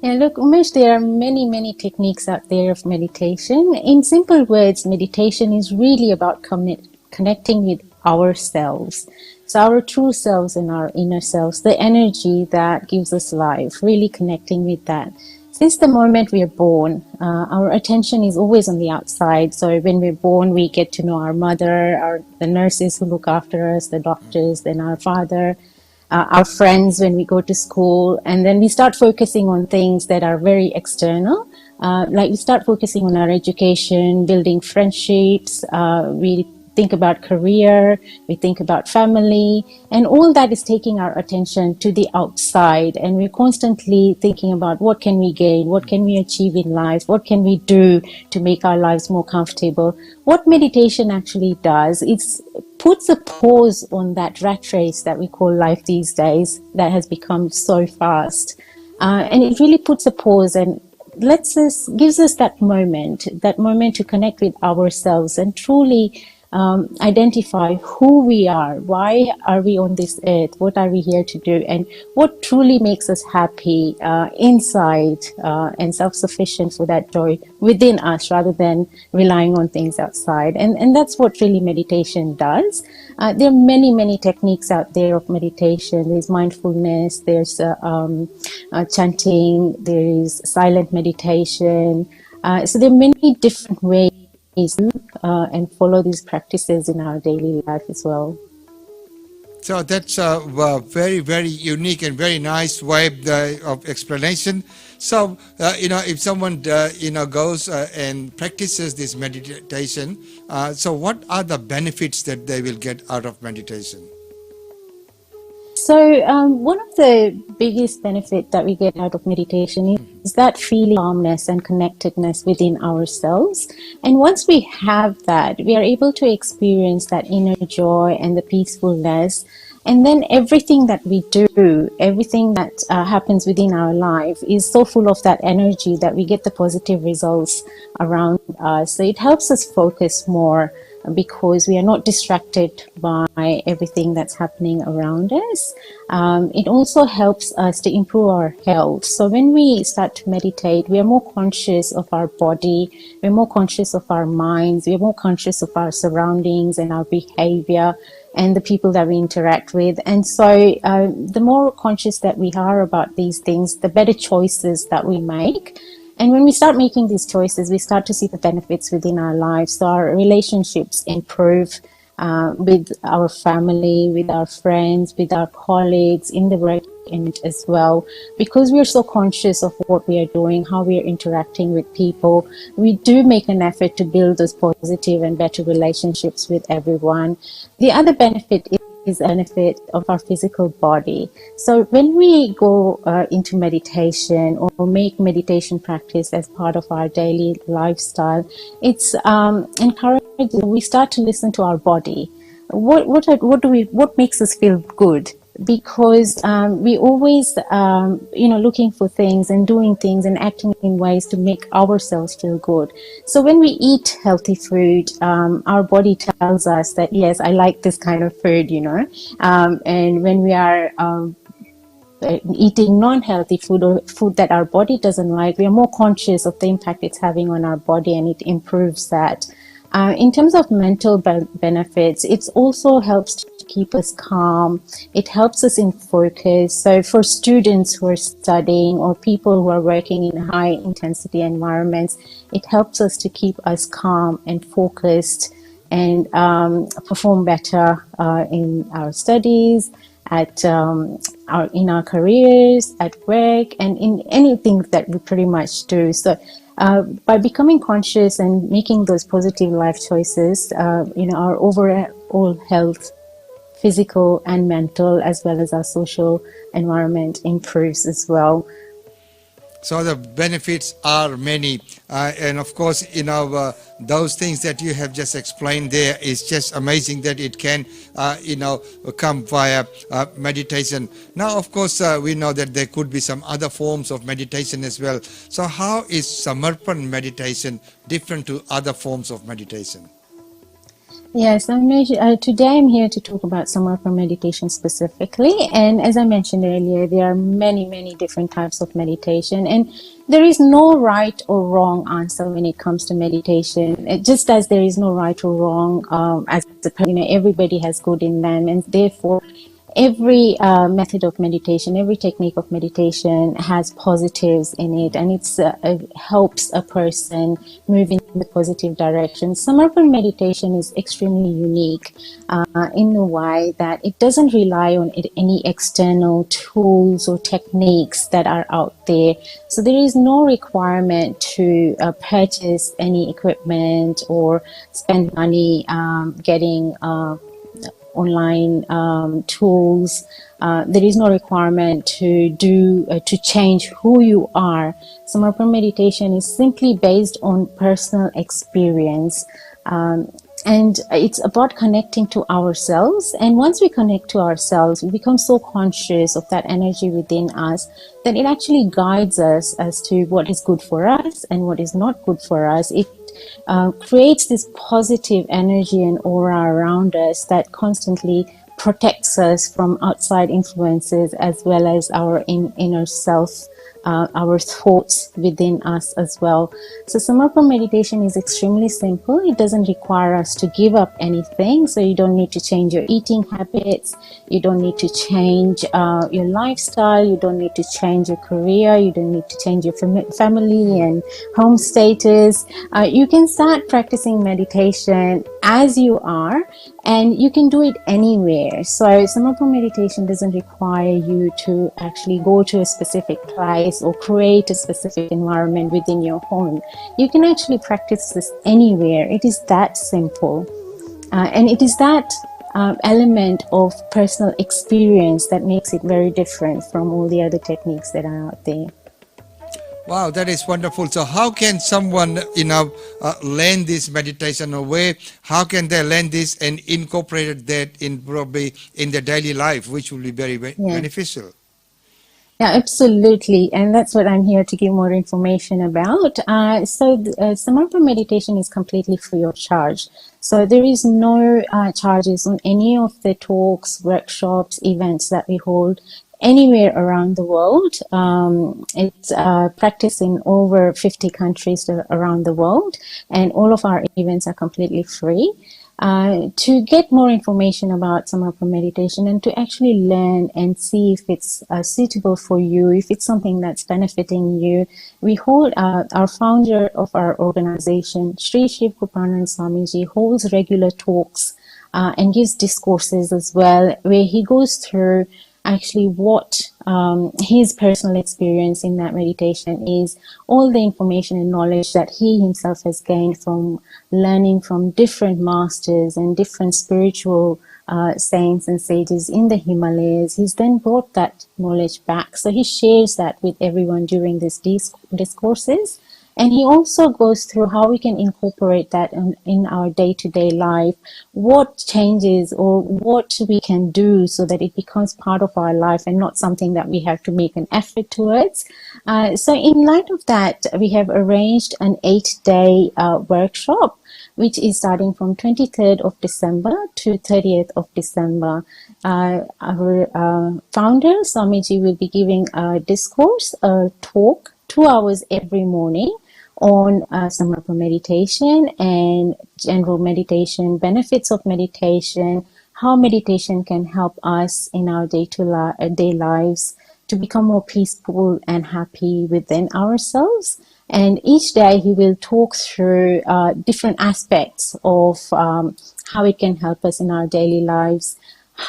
Yeah, look, Umesh, there are many techniques out there of meditation. In simple words, meditation is really about connecting with ourselves. So our true selves and our inner selves, the energy that gives us life, really connecting with that. Since the moment we are born, our attention is always on the outside. So when we're born, we get to know our mother, the nurses who look after us, the doctors, then our father, our friends when we go to school. And then we start focusing on things that are very external. Like we start focusing on our education, building friendships, we think about career, we think about family, and all that is taking our attention to the outside. And we're constantly thinking about what can we gain, what can we achieve in life, what can we do to make our lives more comfortable. What meditation actually does, it puts a pause on that rat race that we call life these days that has become so fast. And it really puts a pause and gives us that moment to connect with ourselves and truly identify who we are, why are we on this earth, what are we here to do, and what truly makes us happy inside and self-sufficient for that joy within us rather than relying on things outside. And that's what really meditation does. There are many techniques out there of meditation. There's mindfulness, there's chanting, there is silent meditation. So there are many different ways and follow these practices in our daily life as well. So that's a very, very unique and very nice way of explanation. So, if someone, goes and practices this meditation, so what are the benefits that they will get out of meditation? So, one of the biggest benefit that we get out of meditation is that feeling calmness and connectedness within ourselves. And once we have that, we are able to experience that inner joy and the peacefulness. And then everything that we do, everything that happens within our life is so full of that energy that we get the positive results around us. So it helps us focus more because we are not distracted by everything that's happening around us. It also helps us to improve our health. So when we start to meditate, we are more conscious of our body, we're more conscious of our minds, we're more conscious of our surroundings and our behavior and the people that we interact with. And so the more conscious that we are about these things, the better choices that we make. And when we start making these choices, we start to see the benefits within our lives. So our relationships improve with our family, with our friends, with our colleagues, in the work environment as well. Because we are so conscious of what we are doing, how we are interacting with people, we do make an effort to build those positive and better relationships with everyone. The other benefit is a benefit of our physical body. So when we go into meditation or make meditation practice as part of our daily lifestyle, it's encouraging. We start to listen to our body. What makes us feel good? Because we always looking for things and doing things and acting in ways to make ourselves feel good. So when we eat healthy food, our body tells us that yes, I like this kind of food, and when we are eating non-healthy food or food that our body doesn't like, we are more conscious of the impact it's having on our body, and it improves that. In terms of mental benefits, it also helps to keep us calm. It helps us in focus. So for students who are studying or people who are working in high intensity environments, it helps us to keep us calm and focused and perform better in our studies, in our careers, at work, and in anything that we pretty much do. So by becoming conscious and making those positive life choices, our overall health, physical and mental, as well as our social environment improves as well. So the benefits are many, and of course, those things that you have just explained there is just amazing that it can, come via meditation. Now, of course, we know that there could be some other forms of meditation as well. So how is Samarpan meditation different to other forms of meditation? Yes, today I'm here to talk about Samarpan meditation specifically. And as I mentioned earlier, there are many, many different types of meditation. And there is no right or wrong answer when it comes to meditation. Just as there is no right or wrong, everybody has good in them. And therefore, every method of meditation, every technique of meditation has positives in it, and it helps a person move in the positive direction. Samarpan meditation is extremely unique in the way that it doesn't rely on any external tools or techniques that are out there. So there is no requirement to purchase any equipment or spend money getting online tools. There is no requirement to change who you are. Samarpan meditation is simply based on personal experience, and it's about connecting to ourselves. And once we connect to ourselves, we become so conscious of that energy within us that it actually guides us as to what is good for us and what is not good for us. It creates this positive energy and aura around us that constantly protects us from outside influences as well as our inner self. our thoughts within us as well. So Samarpan meditation is extremely simple. It doesn't require us to give up anything. So you don't need to change your eating habits. You don't need to change your lifestyle. You don't need to change your career. You don't need to change your family and home status. You can start practicing meditation as you are, and you can do it anywhere. So Samarpan meditation doesn't require you to actually go to a specific place or create a specific environment within your home. You can actually practice this anywhere. It is that simple. And it is that element of personal experience that makes it very different from all the other techniques that are out there. Wow, that is wonderful. So how can someone, learn this meditation, or how can they learn this and incorporate that in probably in their daily life, which will be very beneficial? Yeah, absolutely. And that's what I'm here to give more information about. Samarpan meditation is completely free of charge. So there is no charges on any of the talks, workshops, events that we hold anywhere around the world. It's practiced in over 50 countries around the world, and all of our events are completely free. To get more information about Samarpan meditation and to actually learn and see if it's suitable for you, if it's something that's benefiting you, we hold our founder of our organization, Sri Shiv Kupanan Swamiji, holds regular talks and gives discourses as well, where he goes through actually what his personal experience in that meditation is, all the information and knowledge that he himself has gained from learning from different masters and different spiritual saints and sages in the Himalayas. He's then brought that knowledge back. So he shares that with everyone during these discourses. And he also goes through how we can incorporate that in our day-to-day life, what changes or what we can do so that it becomes part of our life and not something that we have to make an effort towards. So in light of that, we have arranged an 8-day workshop, which is starting from 23rd of December to 30th of December. Our founder, Swamiji, will be giving a discourse, a talk, 2 hours every morning on Samarpan meditation and general meditation, benefits of meditation, how meditation can help us in our day lives to become more peaceful and happy within ourselves. And each day he will talk through different aspects of how it can help us in our daily lives.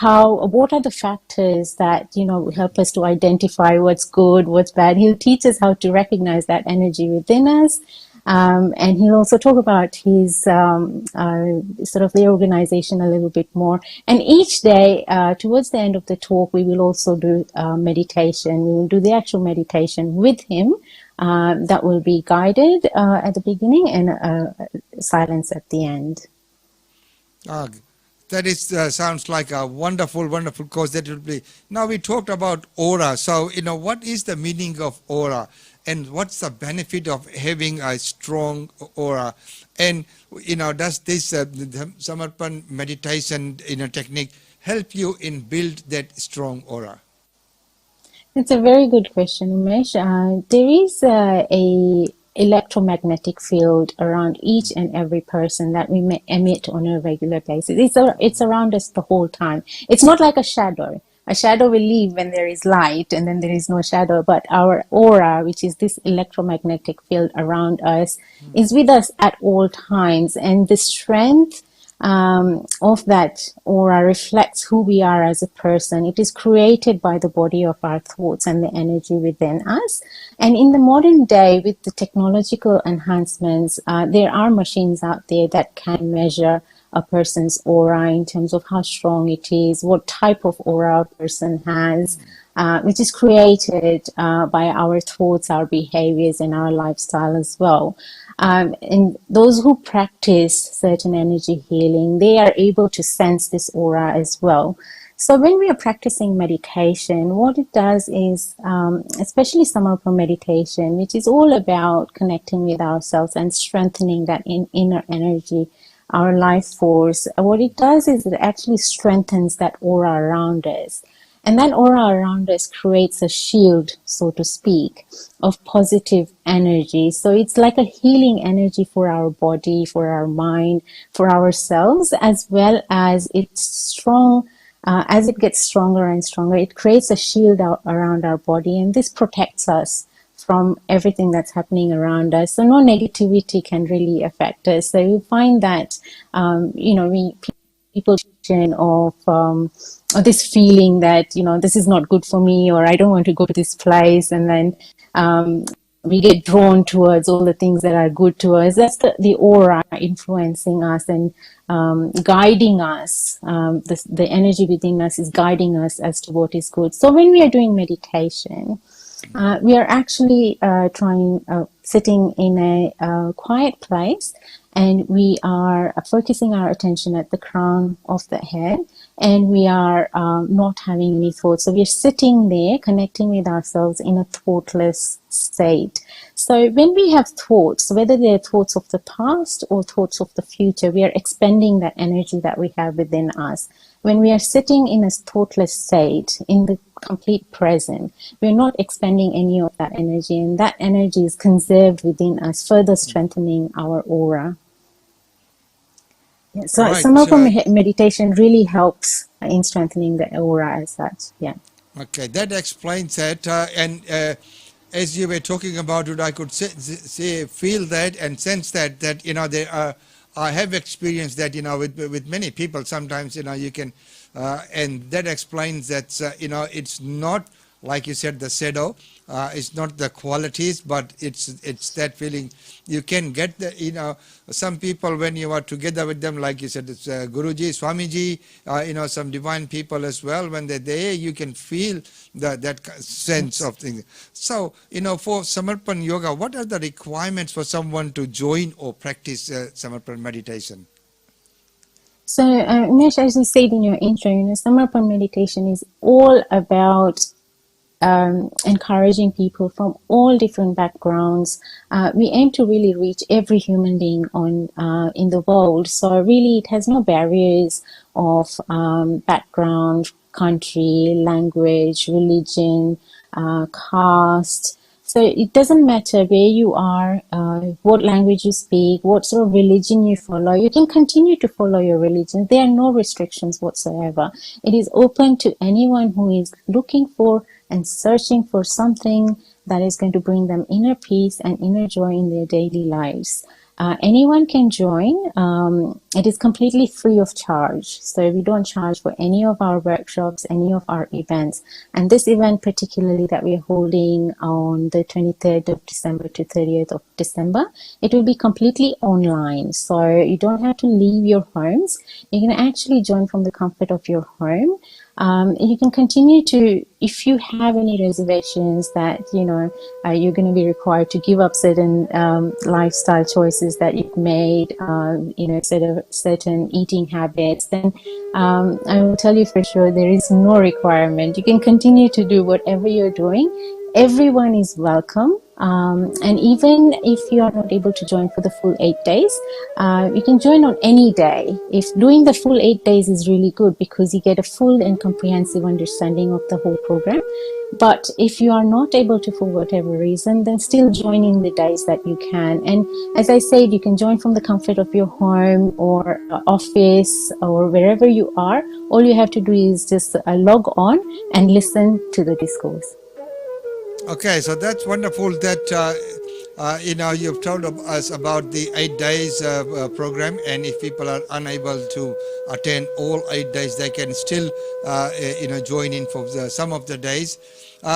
What are the factors that, help us to identify what's good, what's bad. He'll teach us how to recognize that energy within us. And he'll also talk about his sort of the organization a little bit more. And each day, towards the end of the talk, we will also do meditation. We will do the actual meditation with him. That will be guided at the beginning and silence at the end. That is sounds like a wonderful, wonderful course that will be. Now we talked about aura. So, what is the meaning of aura? And what's the benefit of having a strong aura? And, does this Samarpan meditation technique help you in build that strong aura? It's a very good question, Umesh. There is a electromagnetic field around each and every person that we may emit on a regular basis. It's around us the whole time. It's not like a shadow. A shadow will leave when there is light and then there is no shadow, but our aura, which is this electromagnetic field around us, is with us at all times. And the strength of that aura reflects who we are as a person. It is created by the body of our thoughts and the energy within us. And in the modern day, with the technological enhancements, there are machines out there that can measure a person's aura in terms of how strong it is, what type of aura a person has, which is created by our thoughts, our behaviors, and our lifestyle as well. And those who practice certain energy healing, they are able to sense this aura as well. So when we are practicing meditation, what it does is, especially Samarpan meditation, which is all about connecting with ourselves and strengthening that inner energy, our life force, what it does is it actually strengthens that aura around us. And that aura around us creates a shield, so to speak, of positive energy. So it's like a healing energy for our body, for our mind, for ourselves, as well as it's strong. As it gets stronger and stronger, it creates a shield around our body, and this protects us from everything that's happening around us. So no negativity can really affect us. So you find that, people of this feeling that, this is not good for me, or I don't want to go to this place. And then we get drawn towards all the things that are good to us. That's the aura influencing us and guiding us. The energy within us is guiding us as to what is good. So when we are doing meditation, we are actually sitting in a quiet place, and we are focusing our attention at the crown of the head, and we are not having any thoughts. So we're sitting there connecting with ourselves in a thoughtless state. So when we have thoughts, whether they're thoughts of the past or thoughts of the future, we are expending that energy that we have within us. When we are sitting in a thoughtless state, in the complete present, we're not expending any of that energy, and that energy is conserved within us, further strengthening our aura. Yeah, so Right. Samarpan meditation really helps in strengthening the aura as such. Yeah. Okay, that explains that. As you were talking about it, I could feel that and sense that there are. I have experienced that with many people. Sometimes you can, and that explains that it's not, like you said, the shadow. It's not the qualities, but it's that feeling. You can get some people when you are together with them, like you said, it's Guruji, Swamiji, some divine people as well. When they're there, you can feel that sense of things. So, for Samarpan Yoga, what are the requirements for someone to join or practice Samarpan meditation? So, Umesh, as you said in your intro, Samarpan meditation is all about encouraging people from all different backgrounds. We aim to really reach every human being in the world. So really, it has no barriers of background, country, language, religion, caste. So it doesn't matter where you are, what language you speak, what sort of religion you follow. You can continue to follow your religion. There are no restrictions whatsoever. It is open to anyone who is looking for and searching for something that is going to bring them inner peace and inner joy in their daily lives. Anyone can join. It is completely free of charge. So we don't charge for any of our workshops, any of our events. And this event particularly that we're holding on the 23rd of December to 30th of December, it will be completely online. So you don't have to leave your homes. You can actually join from the comfort of your home. You can continue to, if you have any reservations that, you're going to be required to give up certain lifestyle choices that you've made, certain eating habits, then I will tell you for sure there is no requirement. You can continue to do whatever you're doing. Everyone is welcome. And even if you are not able to join for the full 8 days, you can join on any day. If doing the full 8 days is really good because you get a full and comprehensive understanding of the whole program. But if you are not able to, for whatever reason, then still join in the days that you can. And as I said, you can join from the comfort of your home or office or wherever you are. All you have to do is just log on and listen to the discourse. Okay, so that's wonderful that you've told us about the 8 days program, and if people are unable to attend all 8 days, they can still join in for some of the days.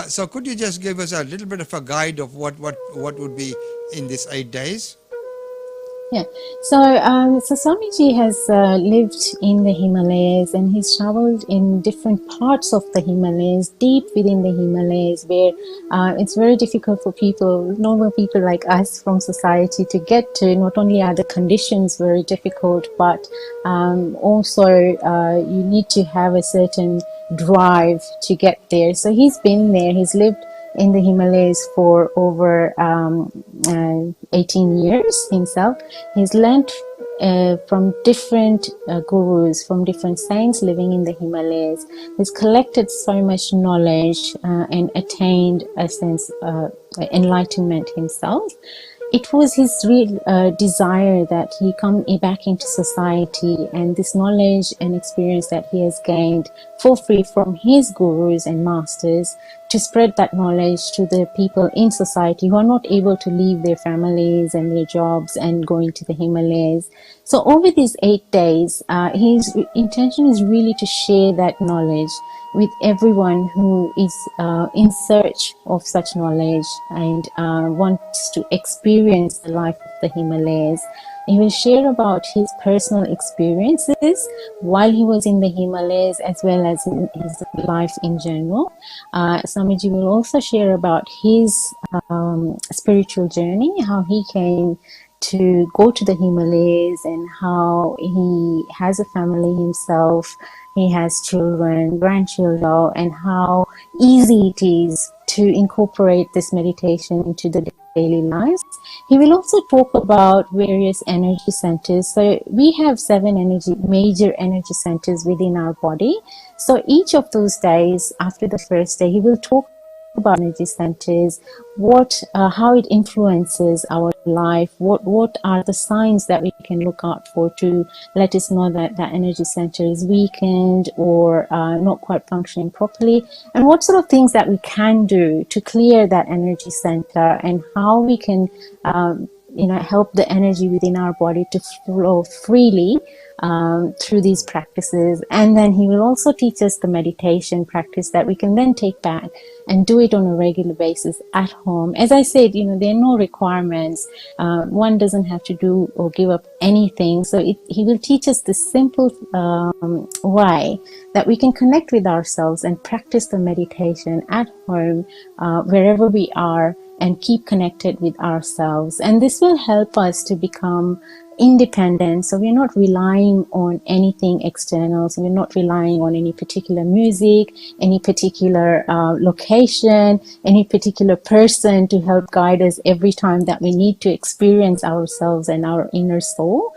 So could you just give us a little bit of a guide of what would be in these 8 days? Yeah, so Swamiji has lived in the Himalayas, and he's traveled in different parts of the Himalayas, deep within the Himalayas, where it's very difficult for normal people like us from society to get to. Not only are the conditions very difficult, but also you need to have a certain drive to get there. So he's been there, he's lived in the Himalayas for over 18 years himself. He's learned from different gurus, from different saints living in the Himalayas. He's collected so much knowledge and attained a sense of enlightenment himself. It was his real desire that he come back into society, and this knowledge and experience that he has gained for free from his gurus and masters, to spread that knowledge to the people in society who are not able to leave their families and their jobs and go into the Himalayas. So over these 8 days, his intention is really to share that knowledge with everyone who is in search of such knowledge and wants to experience the life of the Himalayas. He will share about his personal experiences while he was in the Himalayas, as well as in his life in general. Swamiji will also share about his spiritual journey, how he came to go to the Himalayas and how he has a family himself, he has children, grandchildren, and how easy it is to incorporate this meditation into the daily lives. He will also talk about various energy centers. So we have 7 major energy centers within our body. So each of those days, after the first day, he will talk about energy centers, how it influences our life, what are the signs that we can look out for to let us know that that energy center is weakened or not quite functioning properly, and what sort of things that we can do to clear that energy center, and how we can help the energy within our body to flow freely through these practices. And then he will also teach us the meditation practice that we can then take back and do it on a regular basis at home. As I said, there are no requirements. One doesn't have to do or give up anything. So he will teach us the simple way that we can connect with ourselves and practice the meditation at home, wherever we are, and keep connected with ourselves. And this will help us to become independent. So we're not relying on anything external. So we're not relying on any particular music, any particular location, any particular person to help guide us every time that we need to experience ourselves and our inner soul.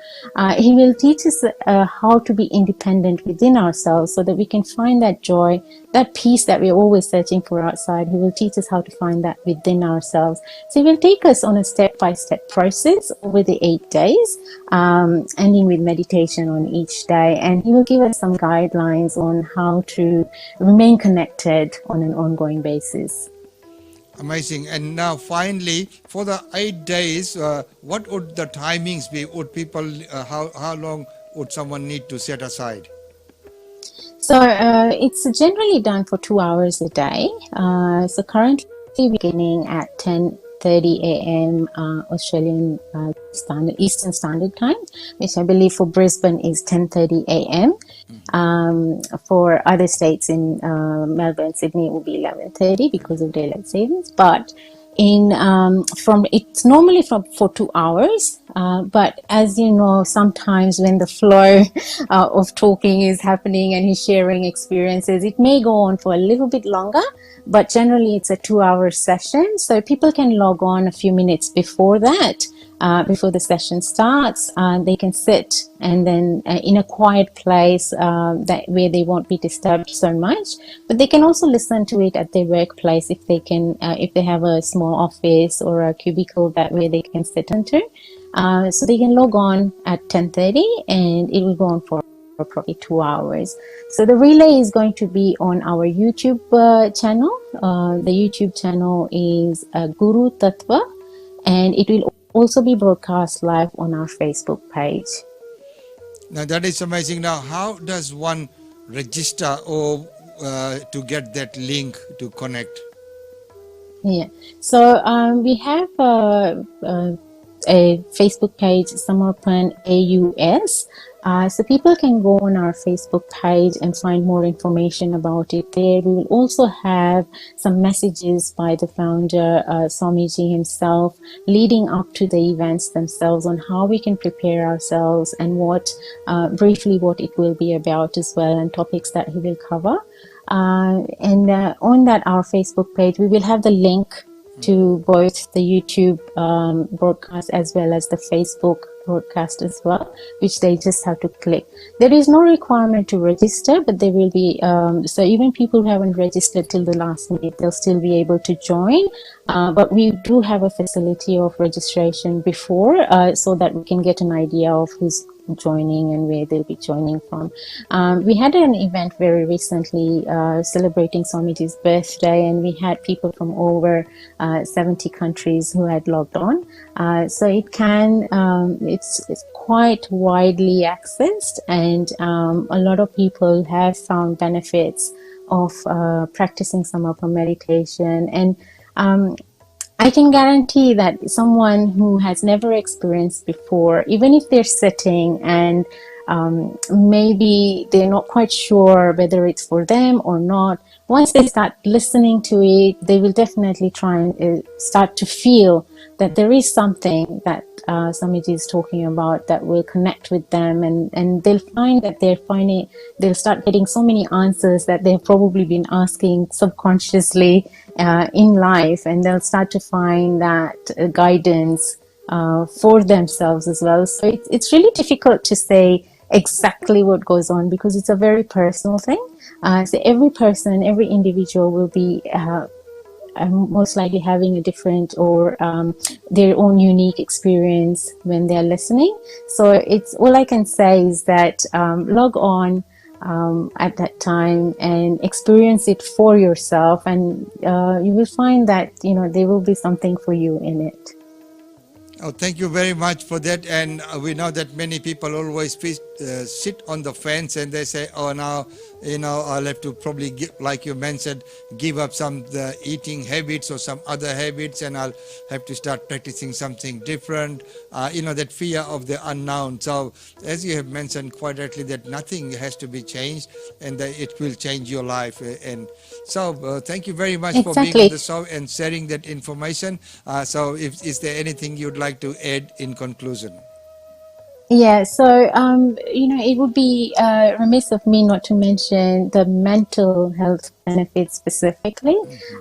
He will teach us how to be independent within ourselves so that we can find that joy, that peace that we're always searching for outside. He will teach us how to find that within ourselves. So he will take us on a step-by-step process over the 8 days, ending with meditation on each day. And he will give us some guidelines on how to remain connected on an ongoing basis. Amazing. And now finally, for the 8 days, what would the timings be? Would people, how long would someone need to set aside? So it's generally done for 2 hours a day. So currently beginning at 10:30 a.m. Australian Eastern Standard Time, which I believe for Brisbane is 10:30 a.m. For other states in Melbourne, Sydney, it will be 11:30 because of daylight savings. But it's normally for 2 hours. But as you know, sometimes when the flow of talking is happening and he's sharing experiences, it may go on for a little bit longer. But generally, it's a 2-hour session. So people can log on a few minutes before that. Before the session starts, they can sit and then in a quiet place where they won't be disturbed so much. But they can also listen to it at their workplace if they have a small office or a cubicle that where they can sit into. So they can log on at 10:30 and it will go on for probably 2 hours. So the relay is going to be on our YouTube channel. The YouTube channel is Guru Tattva, and it will also be broadcast live on our Facebook page. Now that is amazing. Now how does one register or to get that link to connect? Yeah, so we have a Facebook page, Samarpan AUS. So people can go on our Facebook page and find more information about it there. We will also have some messages by the founder, Swamiji himself, leading up to the events themselves on how we can prepare ourselves and briefly what it will be about as well, and topics that he will cover. And on our Facebook page, we will have the link to both the YouTube broadcast as well as the Facebook broadcast as well, which they just have to click. There is no requirement to register, but there will be, so even people who haven't registered till the last minute, they'll still be able to join. But we do have a facility of registration before, so that we can get an idea of who's joining and where they'll be joining from. We had an event very recently celebrating Swamiji's birthday, and we had people from over 70 countries who had logged on. So it can, it's quite widely accessed, and a lot of people have found benefits of practicing Samarpan meditation. And I can guarantee that someone who has never experienced before, even if they're sitting and maybe they're not quite sure whether it's for them or not, once they start listening to it, they will definitely try and start to feel that there is something that Samiji is talking about that will connect with them, and they'll find that they'll start getting so many answers that they've probably been asking subconsciously in life, and they'll start to find that guidance for themselves as well. So it's really difficult to say exactly what goes on because it's a very personal thing. So every person, every individual will be most likely having a different or their own unique experience when they're listening. So it's all I can say is that log on at that time and experience it for yourself, and you will find that there will be something for you in it. Oh, thank you very much for that. And we know that many people always sit on the fence and they say, oh, now, I'll have to probably, like you mentioned, give up some eating habits or some other habits, and I'll have to start practicing something different. That fear of the unknown. So as you have mentioned quite rightly, that nothing has to be changed and that it will change your life. And so thank you very much for being on the show and sharing that information. So is there anything you'd like to add in conclusion? Yeah, so it would be remiss of me not to mention the mental health benefits specifically.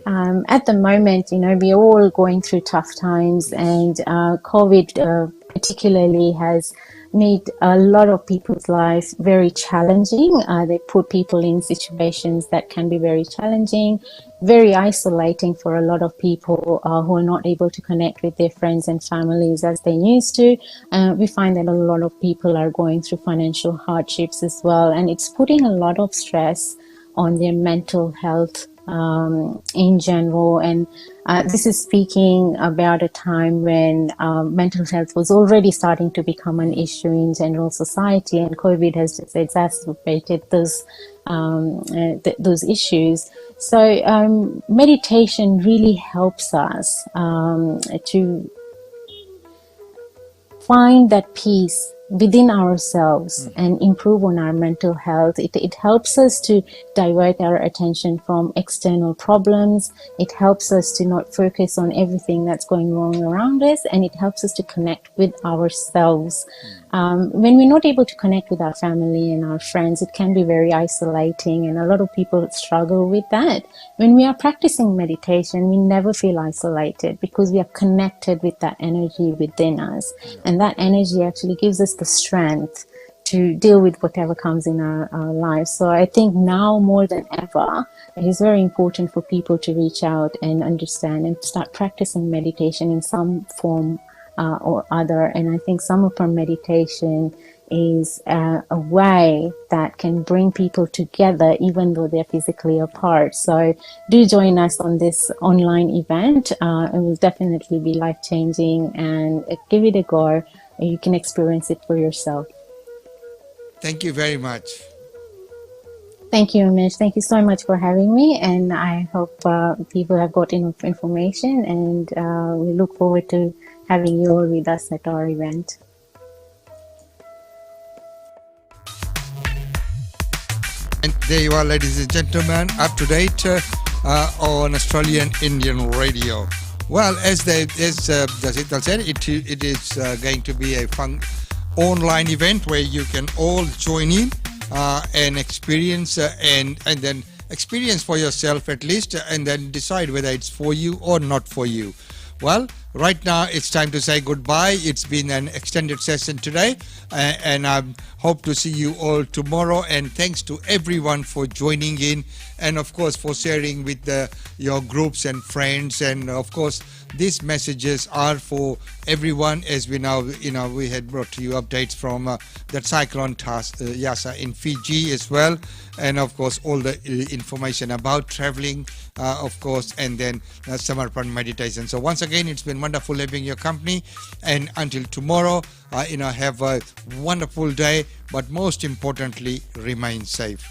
At the moment, we're all going through tough times, and COVID particularly has made a lot of people's lives very challenging. They put people in situations that can be very challenging, very isolating for a lot of people who are not able to connect with their friends and families as they used to. We find that a lot of people are going through financial hardships as well, and it's putting a lot of stress on their mental health in general. And this is speaking about a time when mental health was already starting to become an issue in general society, and COVID has just exacerbated those issues. So meditation really helps us to find that peace within ourselves and improve on our mental health. It helps us to divert our attention from external problems. It helps us to not focus on everything that's going wrong around us, and it helps us to connect with ourselves. When we're not able to connect with our family and our friends, it can be very isolating, and a lot of people struggle with that. When we are practicing meditation, we never feel isolated because we are connected with that energy within us, and that energy actually gives us the strength to deal with whatever comes in our lives. So I think now more than ever, it is very important for people to reach out and understand and start practicing meditation in some form or other. And I think Samarpan meditation is a way that can bring people together even though they're physically apart. So do join us on this online event. It will definitely be life-changing, and give it a go. You can experience it for yourself. Thank you very much. Thank you, Amish. Thank you so much for having me, and I hope people have got enough information, and we look forward to having you all with us at our event. And there you are, ladies and gentlemen, up to date on Australian Indian radio. Well, as Jasital said, it is going to be a fun online event where you can all join in and experience and then experience for yourself at least, and then decide whether it's for you or not for you. Well, right now it's time to say goodbye. It's been an extended session today, and I hope to see you all tomorrow. And thanks to everyone for joining in, and of course for sharing with your groups and friends. And of course, these messages are for everyone, as we now, we had brought to you updates from that cyclone task, Yasa in Fiji as well, and of course all the information about traveling, of course, and then Samarpan meditation. So once again, it's been wonderful having your company, and until tomorrow, have a wonderful day, but most importantly, remain safe.